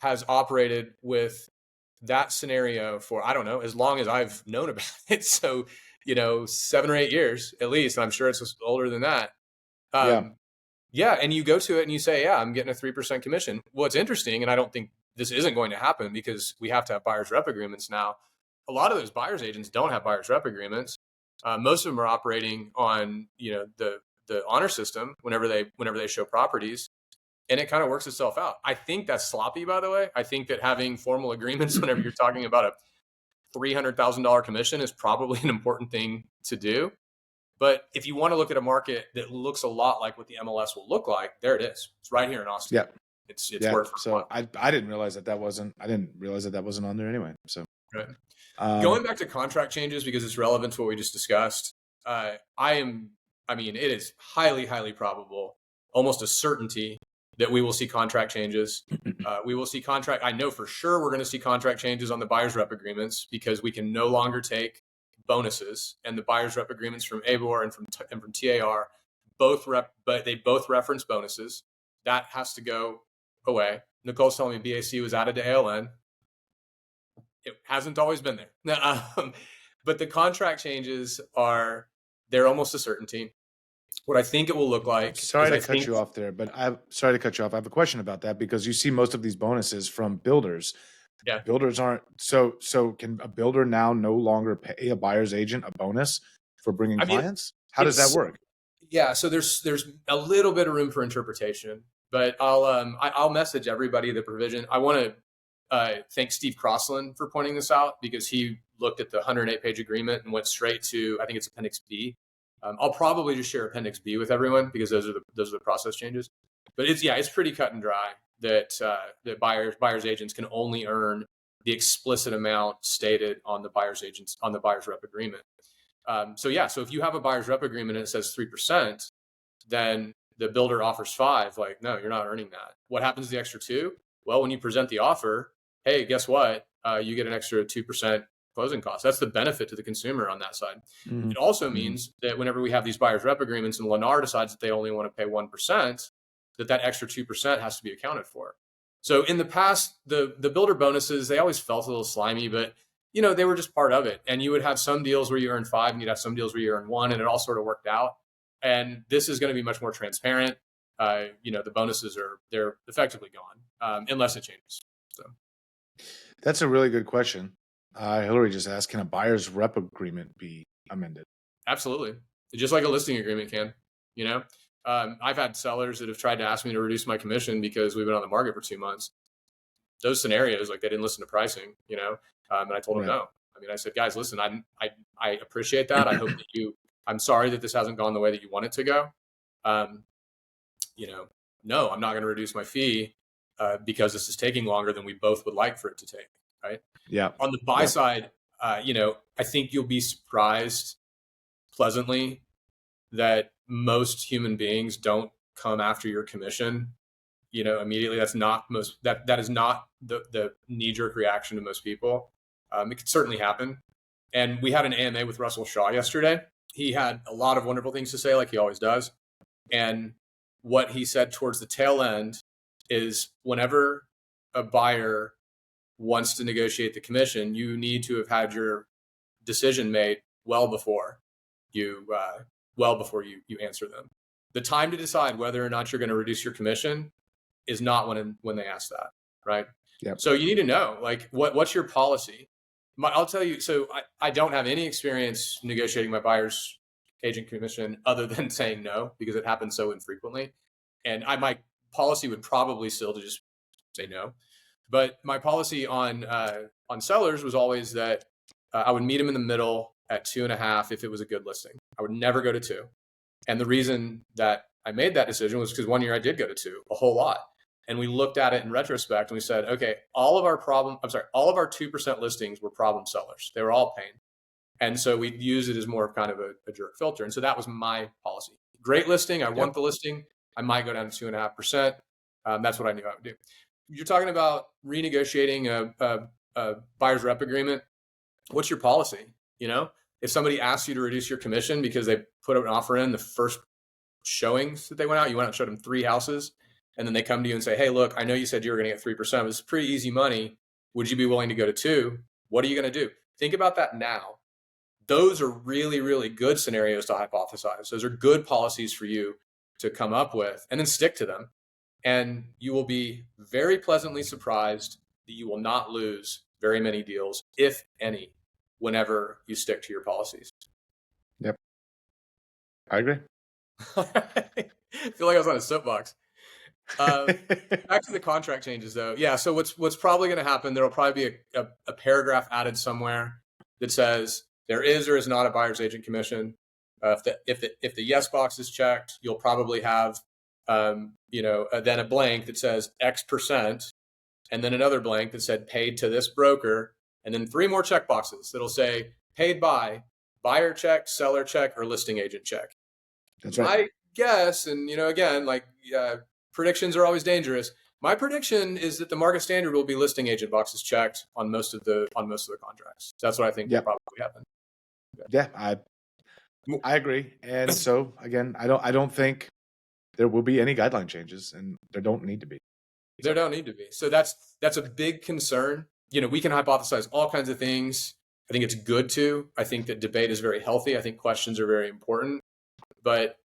has operated with that scenario for, I don't know, as long as I've known about it. So, 7 or 8 years at least. And I'm sure it's older than that. Yeah. And you go to it and you say, yeah, I'm getting a 3% commission. What's interesting, and I don't think this isn't going to happen because we have to have buyer's rep agreements now. A lot of those buyer's agents don't have buyer's rep agreements. Most of them are operating on, the honor system whenever they show properties, and it kind of works itself out. I think that's sloppy, by the way. I think that having formal agreements whenever you're talking about a $300,000 commission is probably an important thing to do. But if you want to look at a market that looks a lot like what the MLS will look like, there it is. It's right here in Austin.
Yeah.
It's worked.
So I didn't realize that wasn't on there anyway. So
right. Going back to contract changes, because it's relevant to what we just discussed, it is highly, highly probable, almost a certainty, that we will see contract changes. I know for sure we're going to see contract changes on the buyer's rep agreements, because we can no longer take bonuses, and the buyer's rep agreements from ABOR and from TAR they both reference bonuses. That has to go away. Nicole's telling me BAC was added to ALN. It hasn't always been there. But the contract changes they're almost a certainty. What I think it will look like.
Sorry to cut you off there, but I have a question about that, because you see most of these bonuses from builders.
Yeah.
Builders aren't so can a builder now no longer pay a buyer's agent a bonus for bringing clients? How does that work?
Yeah, so there's a little bit of room for interpretation, but I'll message everybody the provision. I want to thank Steve Crossland for pointing this out, because he looked at the 108-page agreement and went straight to, I think it's Appendix B. I'll probably just share Appendix B with everyone, because those are the process changes. But it's pretty cut and dry that buyers agents can only earn the explicit amount stated on the buyer's rep agreement. So if you have a buyer's rep agreement and it says 3%, then the builder offers 5%. Like, no, you're not earning that. What happens to the extra 2%? Well, when you present the offer, hey, guess what? You get an extra 2% closing costs. That's the benefit to the consumer on that side. Mm-hmm. It also means that whenever we have these buyer's rep agreements and NAR decides that they only want to pay 1%, that extra 2% has to be accounted for. So in the past, the builder bonuses, they always felt a little slimy, but they were just part of it. And you would have some deals where you earn 5%, and you'd have some deals where you earn 1%, and it all sort of worked out. And this is going to be much more transparent. The bonuses they're effectively gone unless it changes. So
that's a really good question. Hillary just asked, can a buyer's rep agreement be amended?
Absolutely. Just like a listing agreement can, I've had sellers that have tried to ask me to reduce my commission because we've been on the market for 2 months. Those scenarios, like, they didn't listen to pricing, and I told them no. I mean, I said, guys, listen, I appreciate that. I hope that I'm sorry that this hasn't gone the way that you want it to go. No, I'm not going to reduce my fee because this is taking longer than we both would like for it to take. Right.
Yeah.
On the buy side, I think you'll be surprised pleasantly that most human beings don't come after your commission, immediately. That is not the knee-jerk reaction to most people. It could certainly happen. And we had an AMA with Russell Shaw yesterday. He had a lot of wonderful things to say, like he always does. And what he said towards the tail end is, whenever a buyer wants to negotiate the commission, you need to have had your decision made well before you answer them. The time to decide whether or not you're going to reduce your commission is not when they ask that, right?
Yep.
So you need to know, like, what's your policy? I'll tell you. So I don't have any experience negotiating my buyer's agent commission other than saying no, because it happens so infrequently. And my policy would probably still to just say no. But my policy on sellers was always that I would meet them in the middle at 2.5 if it was a good listing. I would never go to 2. And the reason that I made that decision was because one year I did go to 2, a whole lot. And we looked at it in retrospect and we said, okay, all of our 2% listings were problem sellers. They were all pain. And so we use it as more of kind of a jerk filter. And so that was my policy. Great listing. I want the listing. I might go down to 2.5%. That's what I knew I would do. You're talking about renegotiating a buyer's rep agreement. What's your policy? If somebody asks you to reduce your commission because they put an offer in the first showings that they went out, you went out and showed them 3 houses, and then they come to you and say, hey, look, I know you said you were going to get 3%. It's pretty easy money. Would you be willing to go to 2? What are you going to do? Think about that now. Those are really, really good scenarios to hypothesize. Those are good policies for you to come up with and then stick to them. And you will be very pleasantly surprised that you will not lose very many deals, if any, whenever you stick to your policies.
Yep. I agree.
I feel like I was on a soapbox. Back to the contract changes, though. Yeah. So what's probably going to happen? There will probably be a paragraph added somewhere that says there is or is not a buyer's agent commission. If the yes box is checked, you'll probably have then a blank that says X%, and then another blank that said paid to this broker, and then 3 more check boxes that'll say paid by buyer check, seller check, or listing agent check.
That's right.
I guess, and again, predictions are always dangerous. My prediction is that the market standard will be listing agent boxes checked on most of the contracts. That's what I think will probably happen.
Yeah, I agree. And so again, I don't think there will be any guideline changes, and there don't need to be.
There don't need to be. So that's a big concern. We can hypothesize all kinds of things. I think it's good to. I think that debate is very healthy. I think questions are very important. But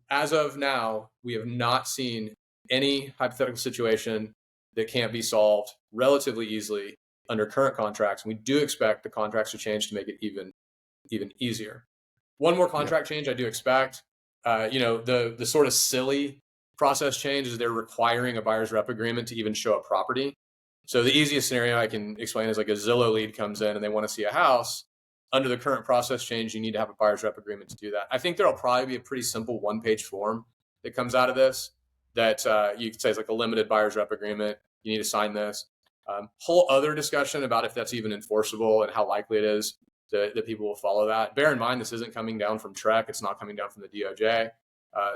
as of now, we have not seen any hypothetical situation that can't be solved relatively easily under current contracts. And we do expect the contracts to change to make it even easier. One more contract change I do expect. The sort of silly process change is they're requiring a buyer's rep agreement to even show a property. So the easiest scenario I can explain is like a Zillow lead comes in and they want to see a house. Under the current process change, you need to have a buyer's rep agreement to do that. I think there'll probably be a pretty simple 1-page form that comes out of this that you could say is like a limited buyer's rep agreement. You need to sign this. Whole other discussion about if that's even enforceable and how likely it is that people will follow that. Bear in mind, this isn't coming down from TREC. It's not coming down from the DOJ.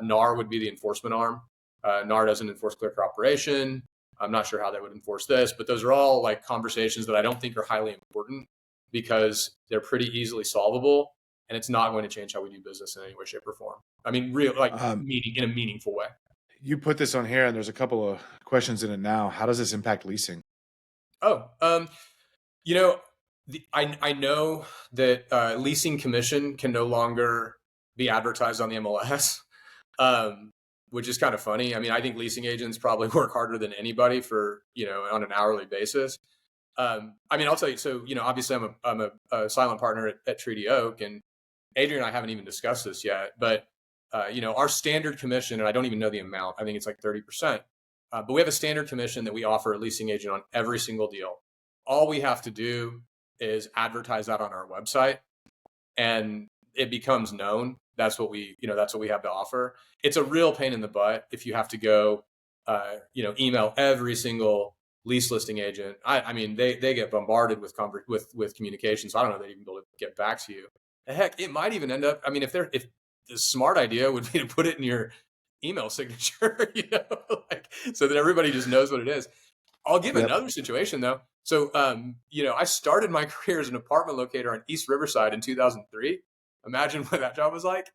NAR would be the enforcement arm. NAR doesn't enforce clear cooperation. I'm not sure how they would enforce this, but those are all like conversations that I don't think are highly important because they're pretty easily solvable, and it's not going to change how we do business in any way, shape, or form. I mean, in a meaningful way.
You put this on here, and there's a couple of questions in it now. How does this impact leasing?
I know that leasing commission can no longer be advertised on the MLS, which is kind of funny. I mean, I think leasing agents probably work harder than anybody for, on an hourly basis. I'll tell you, so, obviously I'm a silent partner at Treaty Oak, and Adrian and I haven't even discussed this yet, but, our standard commission, and I don't even know the amount, I think it's like 30%, but we have a standard commission that we offer a leasing agent on every single deal. All we have to do is advertise that on our website, and it becomes known. That's what we have to offer. It's a real pain in the butt if you have to go, email every single lease listing agent. I mean, they get bombarded with communication. So I don't know if they'd even be able to get back to you. Heck, it might even end up. I mean, if the smart idea would be to put it in your email signature, like, so that everybody just knows what it is. I'll give
Yep.
another situation though. So, I started my career as an apartment locator on East Riverside in 2003. Imagine what that job was like.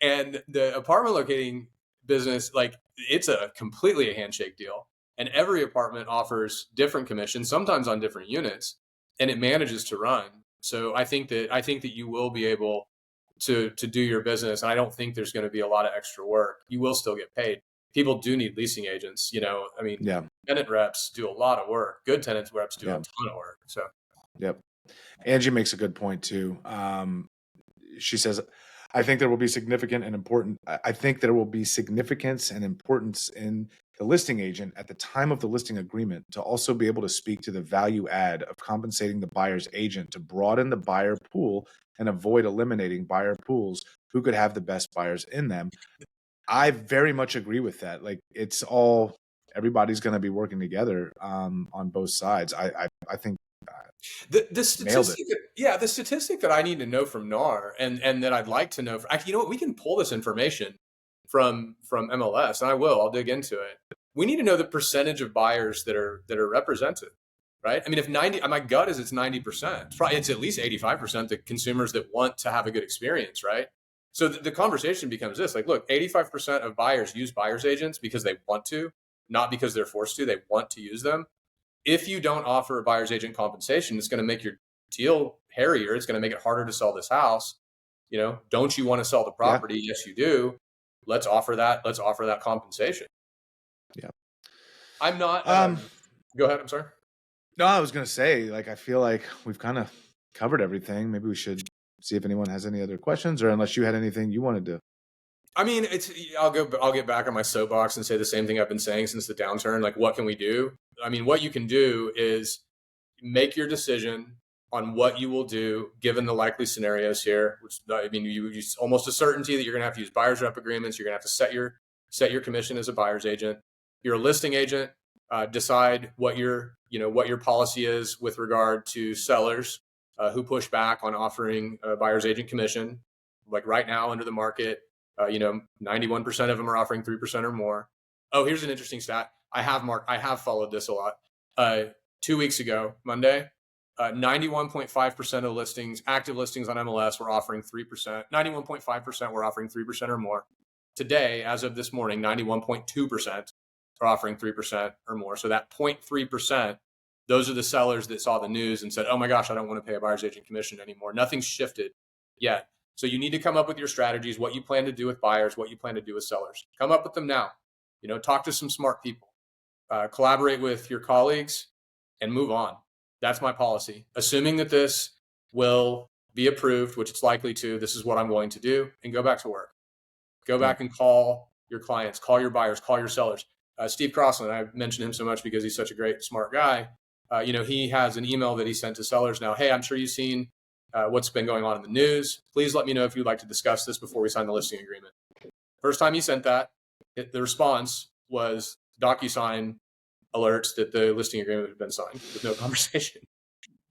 And the apartment locating business, like, it's a completely a handshake deal. And every apartment offers different commissions, sometimes on different units, and it manages to run. So I think that you will be able to do your business. And I don't think there's going to be a lot of extra work. You will still get paid. People do need leasing agents. I mean,
Yeah.
tenant reps do a lot of work. Good tenant reps do a
Yeah.
ton of work. So
Yep. Angie makes a good point too. She says, I think there will be significant and important. I think there will be significance and importance in the listing agent at the time of the listing agreement to also be able to speak to the value add of compensating the buyer's agent to broaden the buyer pool and avoid eliminating buyer pools who could have the best buyers in them. I very much agree with that. Like, it's all, everybody's going to be working together on both sides. I think
the
nailed it.
statistic, the statistic that I need to know from NAR, and that I'd like to know, actually, you know what, we can pull this information from MLS, and I'll dig into it. We need to know the percentage of buyers that are represented, right? I mean, if 90, my gut is it's 90%. It's at least 85% the consumers that want to have a good experience, right? So the conversation becomes this: like, look, 85% of buyers use buyer's agents because they want to, not because they're forced to. They want to use them. If you don't offer a buyer's agent compensation, it's going to make your deal hairier. It's going to make it harder to sell this house. Don't you want to sell the
Yeah.
property? Yes, you do. Let's offer that. Let's offer that compensation.
Yeah.
I'm not. Go ahead. I'm sorry.
No, I was going to say, like, I feel like we've kind of covered everything. Maybe we should see if anyone has any other questions, or unless you had anything you wanted to.
I mean, I'll get back on my soapbox and say the same thing I've been saying since the downturn. Like, what can we do? I mean, what you can do is make your decision on what you will do given the likely scenarios here. Which, I mean, you use almost a certainty that you're going to have to use buyer's rep agreements. You're going to have to set your commission as a buyer's agent. You're a listing agent. Decide what your policy is with regard to sellers who push back on offering a buyer's agent commission. Like right now, under the market, 91% of them are offering 3% or more. Oh, here's an interesting stat. I have followed this a lot. 2 weeks ago, Monday, 91.5% of listings, active listings on MLS, were offering 3%. 91.5% were offering 3% or more. Today, as of this morning, 91.2% are offering 3% or more. So that 0.3%, those are the sellers that saw the news and said, oh my gosh, I don't want to pay a buyer's agent commission anymore. Nothing's shifted yet. So you need to come up with your strategies, what you plan to do with buyers, what you plan to do with sellers. Come up with them now. Talk to some smart people, collaborate with your colleagues, and move on. That's my policy. Assuming that this will be approved, which it's likely to, this is what I'm going to do, and go back to work. Go back and call your clients, call your buyers, call your sellers. Steve Crossland, I mentioned him so much because he's such a great, smart guy. He has an email that he sent to sellers now. Hey, I'm sure you've seen what's been going on in the news. Please let me know if you'd like to discuss this before we sign the listing agreement. First time he sent that, the response was DocuSign alerts that the listing agreement had been signed with no conversation.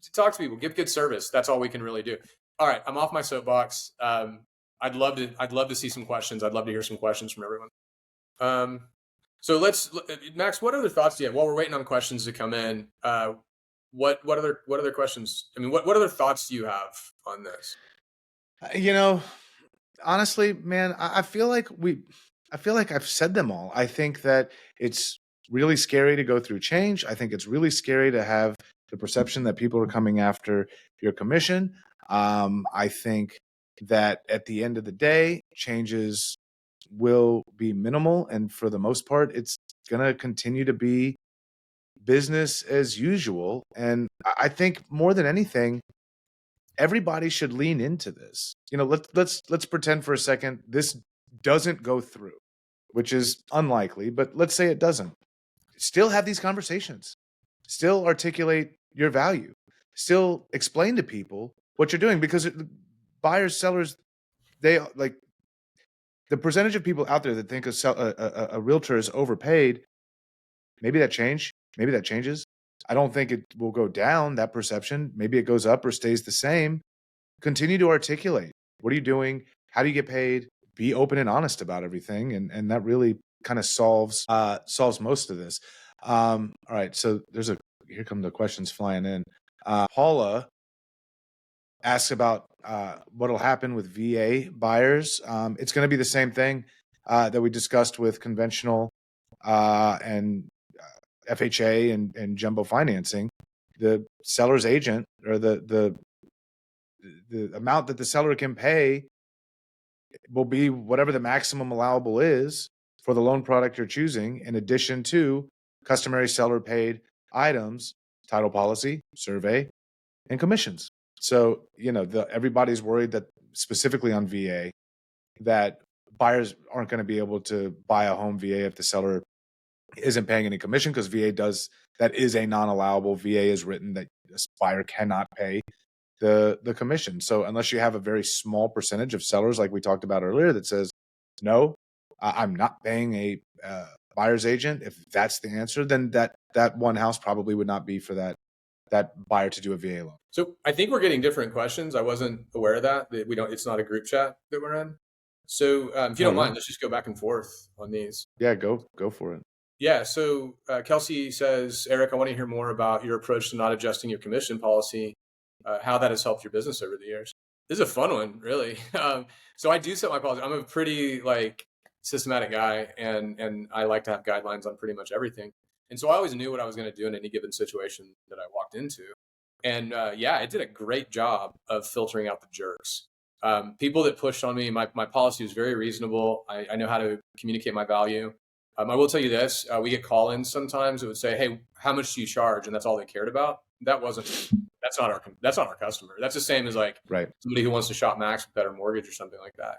So talk to people, give good service. That's all we can really do. All right, I'm off my soapbox. I'd love to see some questions. I'd love to hear some questions from everyone. So Max, what other thoughts do you have while we're waiting on questions to come in? What other questions? I mean, what other thoughts do you have on this?
Honestly, man, I feel like I've said them all. I think that it's really scary to go through change. I think it's really scary to have the perception that people are coming after your commission. I think that at the end of the day, changes will be minimal. And for the most part, it's going to continue to be business as usual. And I think more than anything, everybody should lean into this. Let's pretend for a second this doesn't go through, which is unlikely, but let's say it doesn't. Still have these conversations. Still articulate your value. Still explain to people what you're doing, because buyers, sellers, they like the percentage of people out there that think a realtor is overpaid. Maybe that changes. I don't think it will go down, that perception. Maybe it goes up or stays the same. Continue to articulate. What are you doing? How do you get paid? be open and honest about everything. And that really kind of solves most of this. All right. So here come the questions flying in. Paula asks about what'll happen with VA buyers. It's going to be the same thing that we discussed with conventional and FHA and jumbo financing. The seller's agent, or the amount that the seller can pay, will be whatever the maximum allowable is for the loan product you're choosing, in addition to customary seller paid items, title policy, survey, and commissions. So, everybody's worried that, specifically on VA, that buyers aren't going to be able to buy a home VA if the seller isn't paying any commission, because that is a non-allowable. VA is written that this buyer cannot pay the commission. So unless you have a very small percentage of sellers, like we talked about earlier, that says, no, I'm not paying a buyer's agent, if that's the answer, then that one house probably would not be for that buyer to do a VA loan.
So I think we're getting different questions. I wasn't aware of that. It's not a group chat that we're in. So if you don't mind, let's just go back and forth on these.
Yeah, go for it.
Yeah. So Kelsey says, Eric, I want to hear more about your approach to not adjusting your commission policy, how that has helped your business over the years. This is a fun one, really. So I do set my policy. I'm a pretty systematic guy, and I like to have guidelines on pretty much everything. And so I always knew what I was going to do in any given situation that I walked into. And it did a great job of filtering out the jerks. People that pushed on me, my policy was very reasonable. I know how to communicate my value. I will tell you this, we get call-ins sometimes that would say, hey, how much do you charge? And that's all they cared about. That's not our customer. That's the same as somebody who wants to shop Max with Better Mortgage or something like that,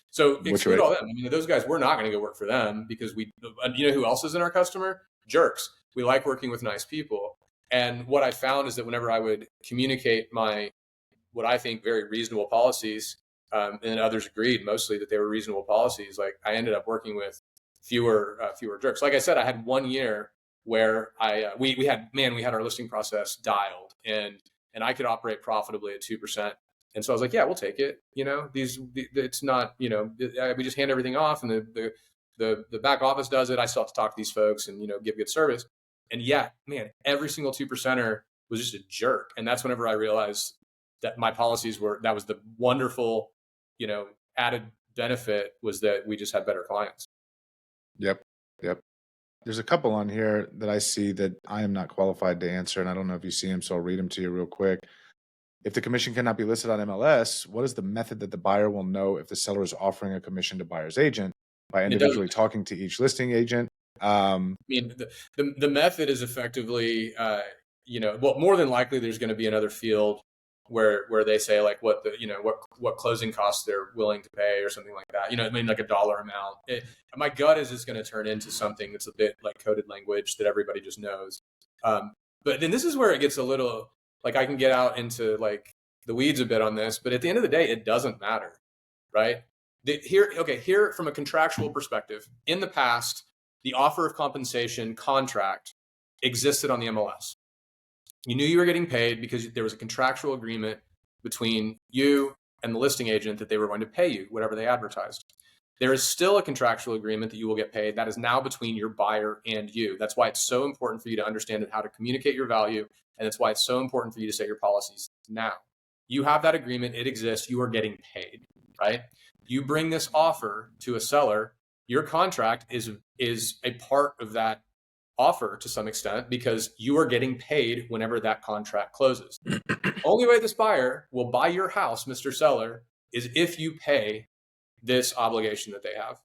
So exclude all them. I mean, those guys, we're not going to go work for them, because who else is in our customer? Jerks. We like working with nice people. And what I found is that whenever I would communicate what I think very reasonable policies, and others agreed mostly that they were reasonable policies, I ended up working with fewer jerks. Like I said, I had 1 year where we had our listing process dialed, and I could operate profitably at 2%. And so I was like, yeah, we'll take it. It's not, we just hand everything off, and the back office does it. I still have to talk to these folks and, give good service. And every single 2%er was just a jerk. And that's whenever I realized that my policies that was the wonderful, added benefit, was that we just had better clients.
Yep. There's a couple on here that I see that I am not qualified to answer, and I don't know if you see them, so I'll read them to you real quick. If the commission cannot be listed on MLS, what is the method that the buyer will know if the seller is offering a commission to buyer's agent? By individually talking to each listing agent?
The method is effectively, more than likely there's going to be another field where they say what closing costs they're willing to pay or something like that. Like a dollar amount. My gut is it's going to turn into something that's a bit like coded language that everybody just knows. But then this is where it gets a little I can get out into the weeds a bit on this, but at the end of the day, it doesn't matter, right? Here from a contractual perspective, in the past, the offer of compensation contract existed on the MLS. You knew you were getting paid because there was a contractual agreement between you and the listing agent that they were going to pay you whatever they advertised. There is still a contractual agreement that you will get paid. That is now between your buyer and you. That's why it's so important for you to understand how to communicate your value. And that's why it's so important for you to set your policies now. You have that agreement. It exists. You are getting paid, right? You bring this offer to a seller, your contract is a part of that offer to some extent, because you are getting paid whenever that contract closes. Only way this buyer will buy your house, Mr. Seller, is if you pay this obligation that they have.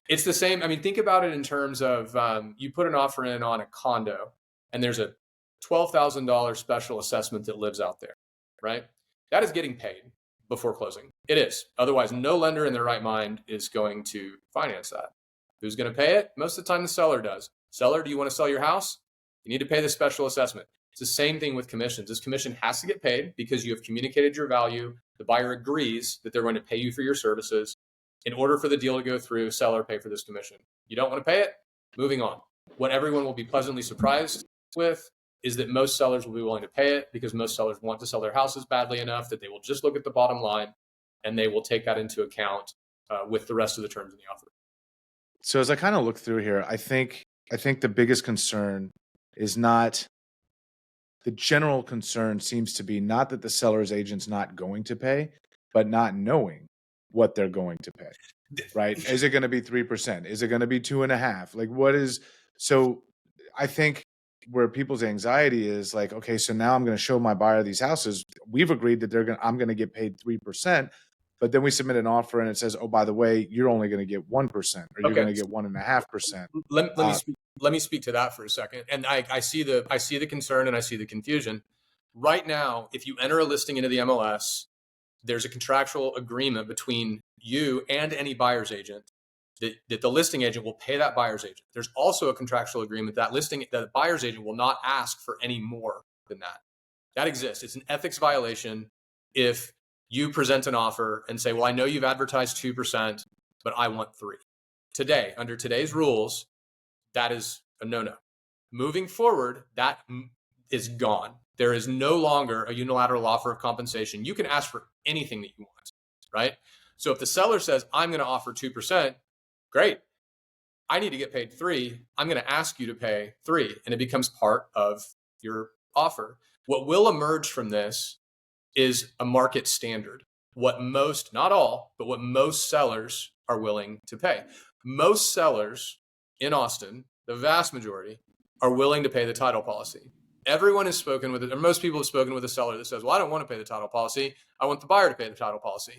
It's the same. I mean, think about it in terms of you put an offer in on a condo, and there's a $12,000 special assessment that lives out there, right? That is getting paid before closing. It is. Otherwise, no lender in their right mind is going to finance that. Who's going to pay it? Most of the time, the seller does. Seller, do you want to sell your house? You need to pay the special assessment. It's the same thing with commissions. This commission has to get paid because you have communicated your value. The buyer agrees that they're going to pay you for your services. In order for the deal to go through, seller, pay for this commission. You don't want to pay it? Moving on. What everyone will be pleasantly surprised with is that most sellers will be willing to pay it, because most sellers want to sell their houses badly enough that they will just look at the bottom line and they will take that into account with the rest of the terms in the offer.
So as I kind of look through here, I think the biggest concern is not the general concern seems to be not that the seller's agent's not going to pay, but not knowing what they're going to pay. Right? Is it going to be 3%? Is it going to be 2.5%? Like what is so I think where people's anxiety is like, okay, so now I'm going to show my buyer these houses. We've agreed that I'm going to get paid 3%, but then we submit an offer and it says, oh, by the way, you're only going to get 1% or you're going to get 1.5%.
Let me speak to that for a second. And I see the concern and I see the confusion. Right now, if you enter a listing into the MLS, there's a contractual agreement between you and any buyer's agent that the listing agent will pay that buyer's agent. There's also a contractual agreement that the buyer's agent will not ask for any more than that. That exists. It's an ethics violation if you present an offer and say, well, I know you've advertised 2%, but I want 3%. Today, under today's rules, that is a no-no. Moving forward, that is gone. There is no longer a unilateral offer of compensation. You can ask for anything that you want, right? So if the seller says, I'm going to offer 2%, great. I need to get paid 3%. I'm going to ask you to pay 3%, and it becomes part of your offer. What will emerge from this is a market standard. What most, not all, but what most sellers are willing to pay. Most sellers in Austin, the vast majority, are willing to pay the title policy. Everyone has spoken with it, or most people have spoken with a seller that says, well, I don't want to pay the title policy. I want the buyer to pay the title policy.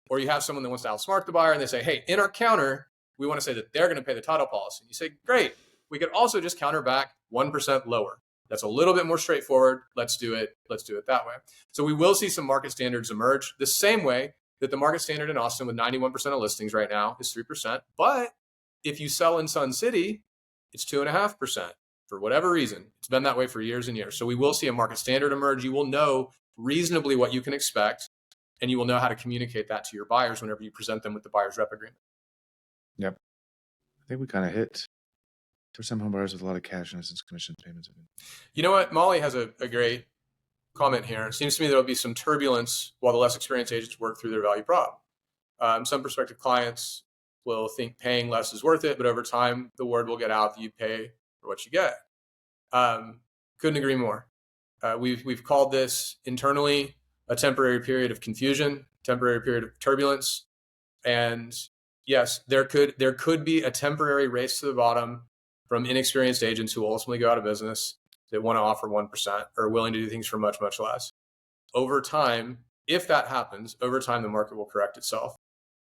Or you have someone that wants to outsmart the buyer and they say, hey, in our counter, we want to say that they're going to pay the title policy. And you say, great, we could also just counter back 1% lower. That's a little bit more straightforward. Let's do it that way. So we will see some market standards emerge the same way that the market standard in Austin with 91% of listings right now is 3%. But if you sell in Sun City, it's 2.5%. For whatever reason, it's been that way for years and years. So we will see a market standard emerge. You will know reasonably what you can expect, and you will know how to communicate that to your buyers whenever you present them with the buyer's rep agreement.
Yep. I think we kind of hit first-time home buyers with a lot of cash and assistance commission payments.
You know what? Molly has a great comment here. It seems to me there will be some turbulence while the less experienced agents work through their value prop. Some prospective clients will think paying less is worth it, but over time, the word will get out that you pay for what you get. Couldn't agree more. We've called this internally a temporary period of confusion, temporary period of turbulence. And yes, there could be a temporary race to the bottom from inexperienced agents who will ultimately go out of business that want to offer 1% or are willing to do things for much, much less. Over time, if that happens, over time, the market will correct itself.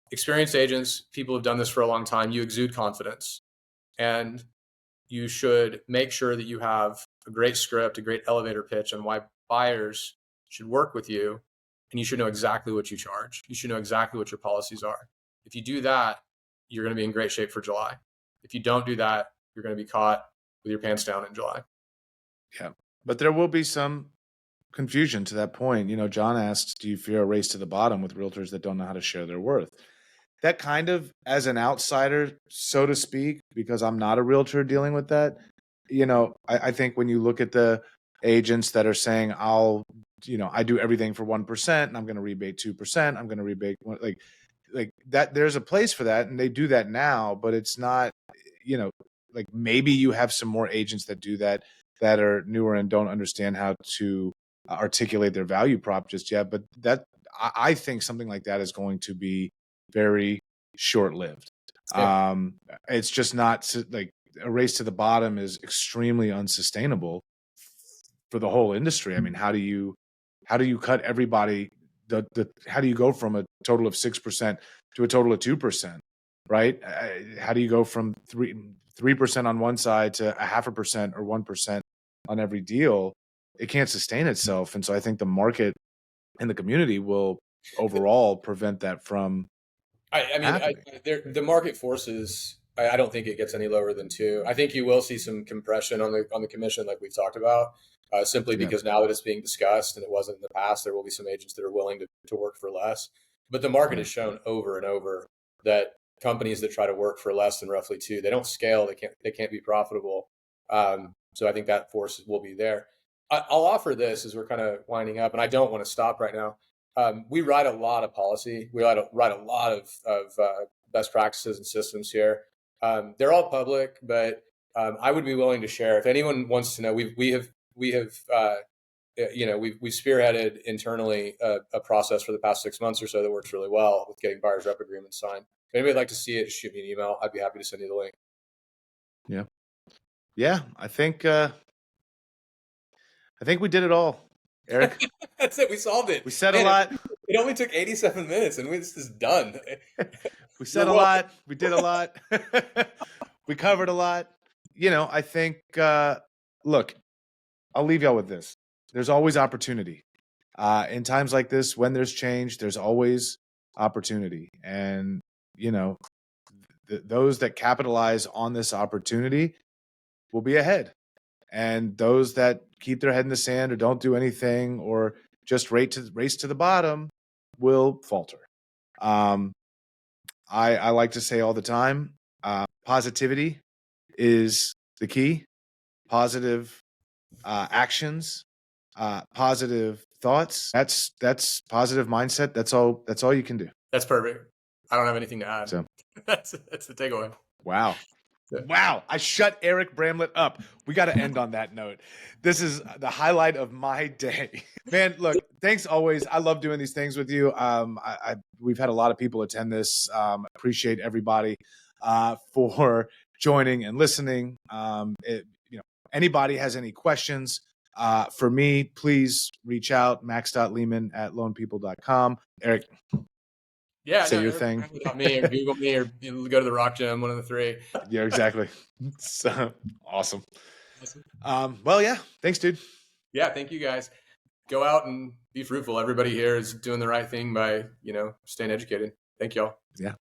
Experienced agents, people who've done this for a long time, you exude confidence. And you should make sure that you have a great script, a great elevator pitch on why buyers should work with you. And you should know exactly what you charge. You should know exactly what your policies are. If you do that, you're going to be in great shape for July. If you don't do that, you're going to be caught with your pants down in July.
Yeah. But there will be some confusion to that point. John asked, do you fear a race to the bottom with realtors that don't know how to share their worth? That kind of, as an outsider, so to speak, because I'm not a realtor dealing with that, I think when you look at the agents that are saying, I do everything for 1% and I'm going to rebate 2%, I'm going to rebate like that, there's a place for that. And they do that now, but it's not, like maybe you have some more agents that do that are newer and don't understand how to articulate their value prop just yet. But I think something like that is going to be very short-lived. Yeah. It's just not like a race to the bottom is extremely unsustainable for the whole industry. I mean, how do you cut everybody? How do you go from a total of 6% to a total of 2%? Right? How do you go from 3% on one side to 0.5% or 1% on every deal? It can't sustain itself, and so I think the market and the community will overall prevent that from.
The market forces. I don't think it gets any lower than 2. I think you will see some compression on the commission, like we've talked about, simply because now that it's being discussed and it wasn't in the past, there will be some agents that are willing to work for less. But the market has shown over and over that companies that try to work for less than roughly 2, they don't scale. They can't be profitable. So I think that force will be there. I'll offer this as we're kind of winding up, and I don't want to stop right now. we write a lot of policy. We write a lot of best practices and systems here. They're all public, but I would be willing to share if anyone wants to know. We have we've spearheaded internally a process for the past 6 months or so that works really well with getting buyer's rep agreements signed. If anybody would like to see it, shoot me an email. I'd be happy to send you the link.
Yeah. I think we did it all, Eric.
That's it. We solved it.
We said a lot.
It only took 87 minutes, and this is done.
We said a lot. We did a lot. We covered a lot. I think, look, I'll leave y'all with this. There's always opportunity. In times like this, when there's change, there's always opportunity. And, those that capitalize on this opportunity will be ahead. And those that keep their head in the sand or don't do anything or just race to the bottom will falter. I like to say all the time, positivity is the key. Positive actions, positive thoughts. That's positive mindset. That's all you can do.
That's perfect. I don't have anything to add.
So
that's the takeaway.
Wow. Wow. I shut Eric Bramlett up. We got to end on that note. This is the highlight of my day. Man, look, thanks always. I love doing these things with you. We've had a lot of people attend this. Appreciate everybody for joining and listening. Anybody has any questions for me, please reach out, max.lehman@loanpeople.com. Eric.
Yeah,
say your thing.
Me or Google me or go to the Rock Gym, one of the three.
Yeah, exactly. So awesome. Well, yeah. Thanks, dude.
Yeah, thank you guys. Go out and be fruitful. Everybody here is doing the right thing by, staying educated. Thank y'all.
Yeah.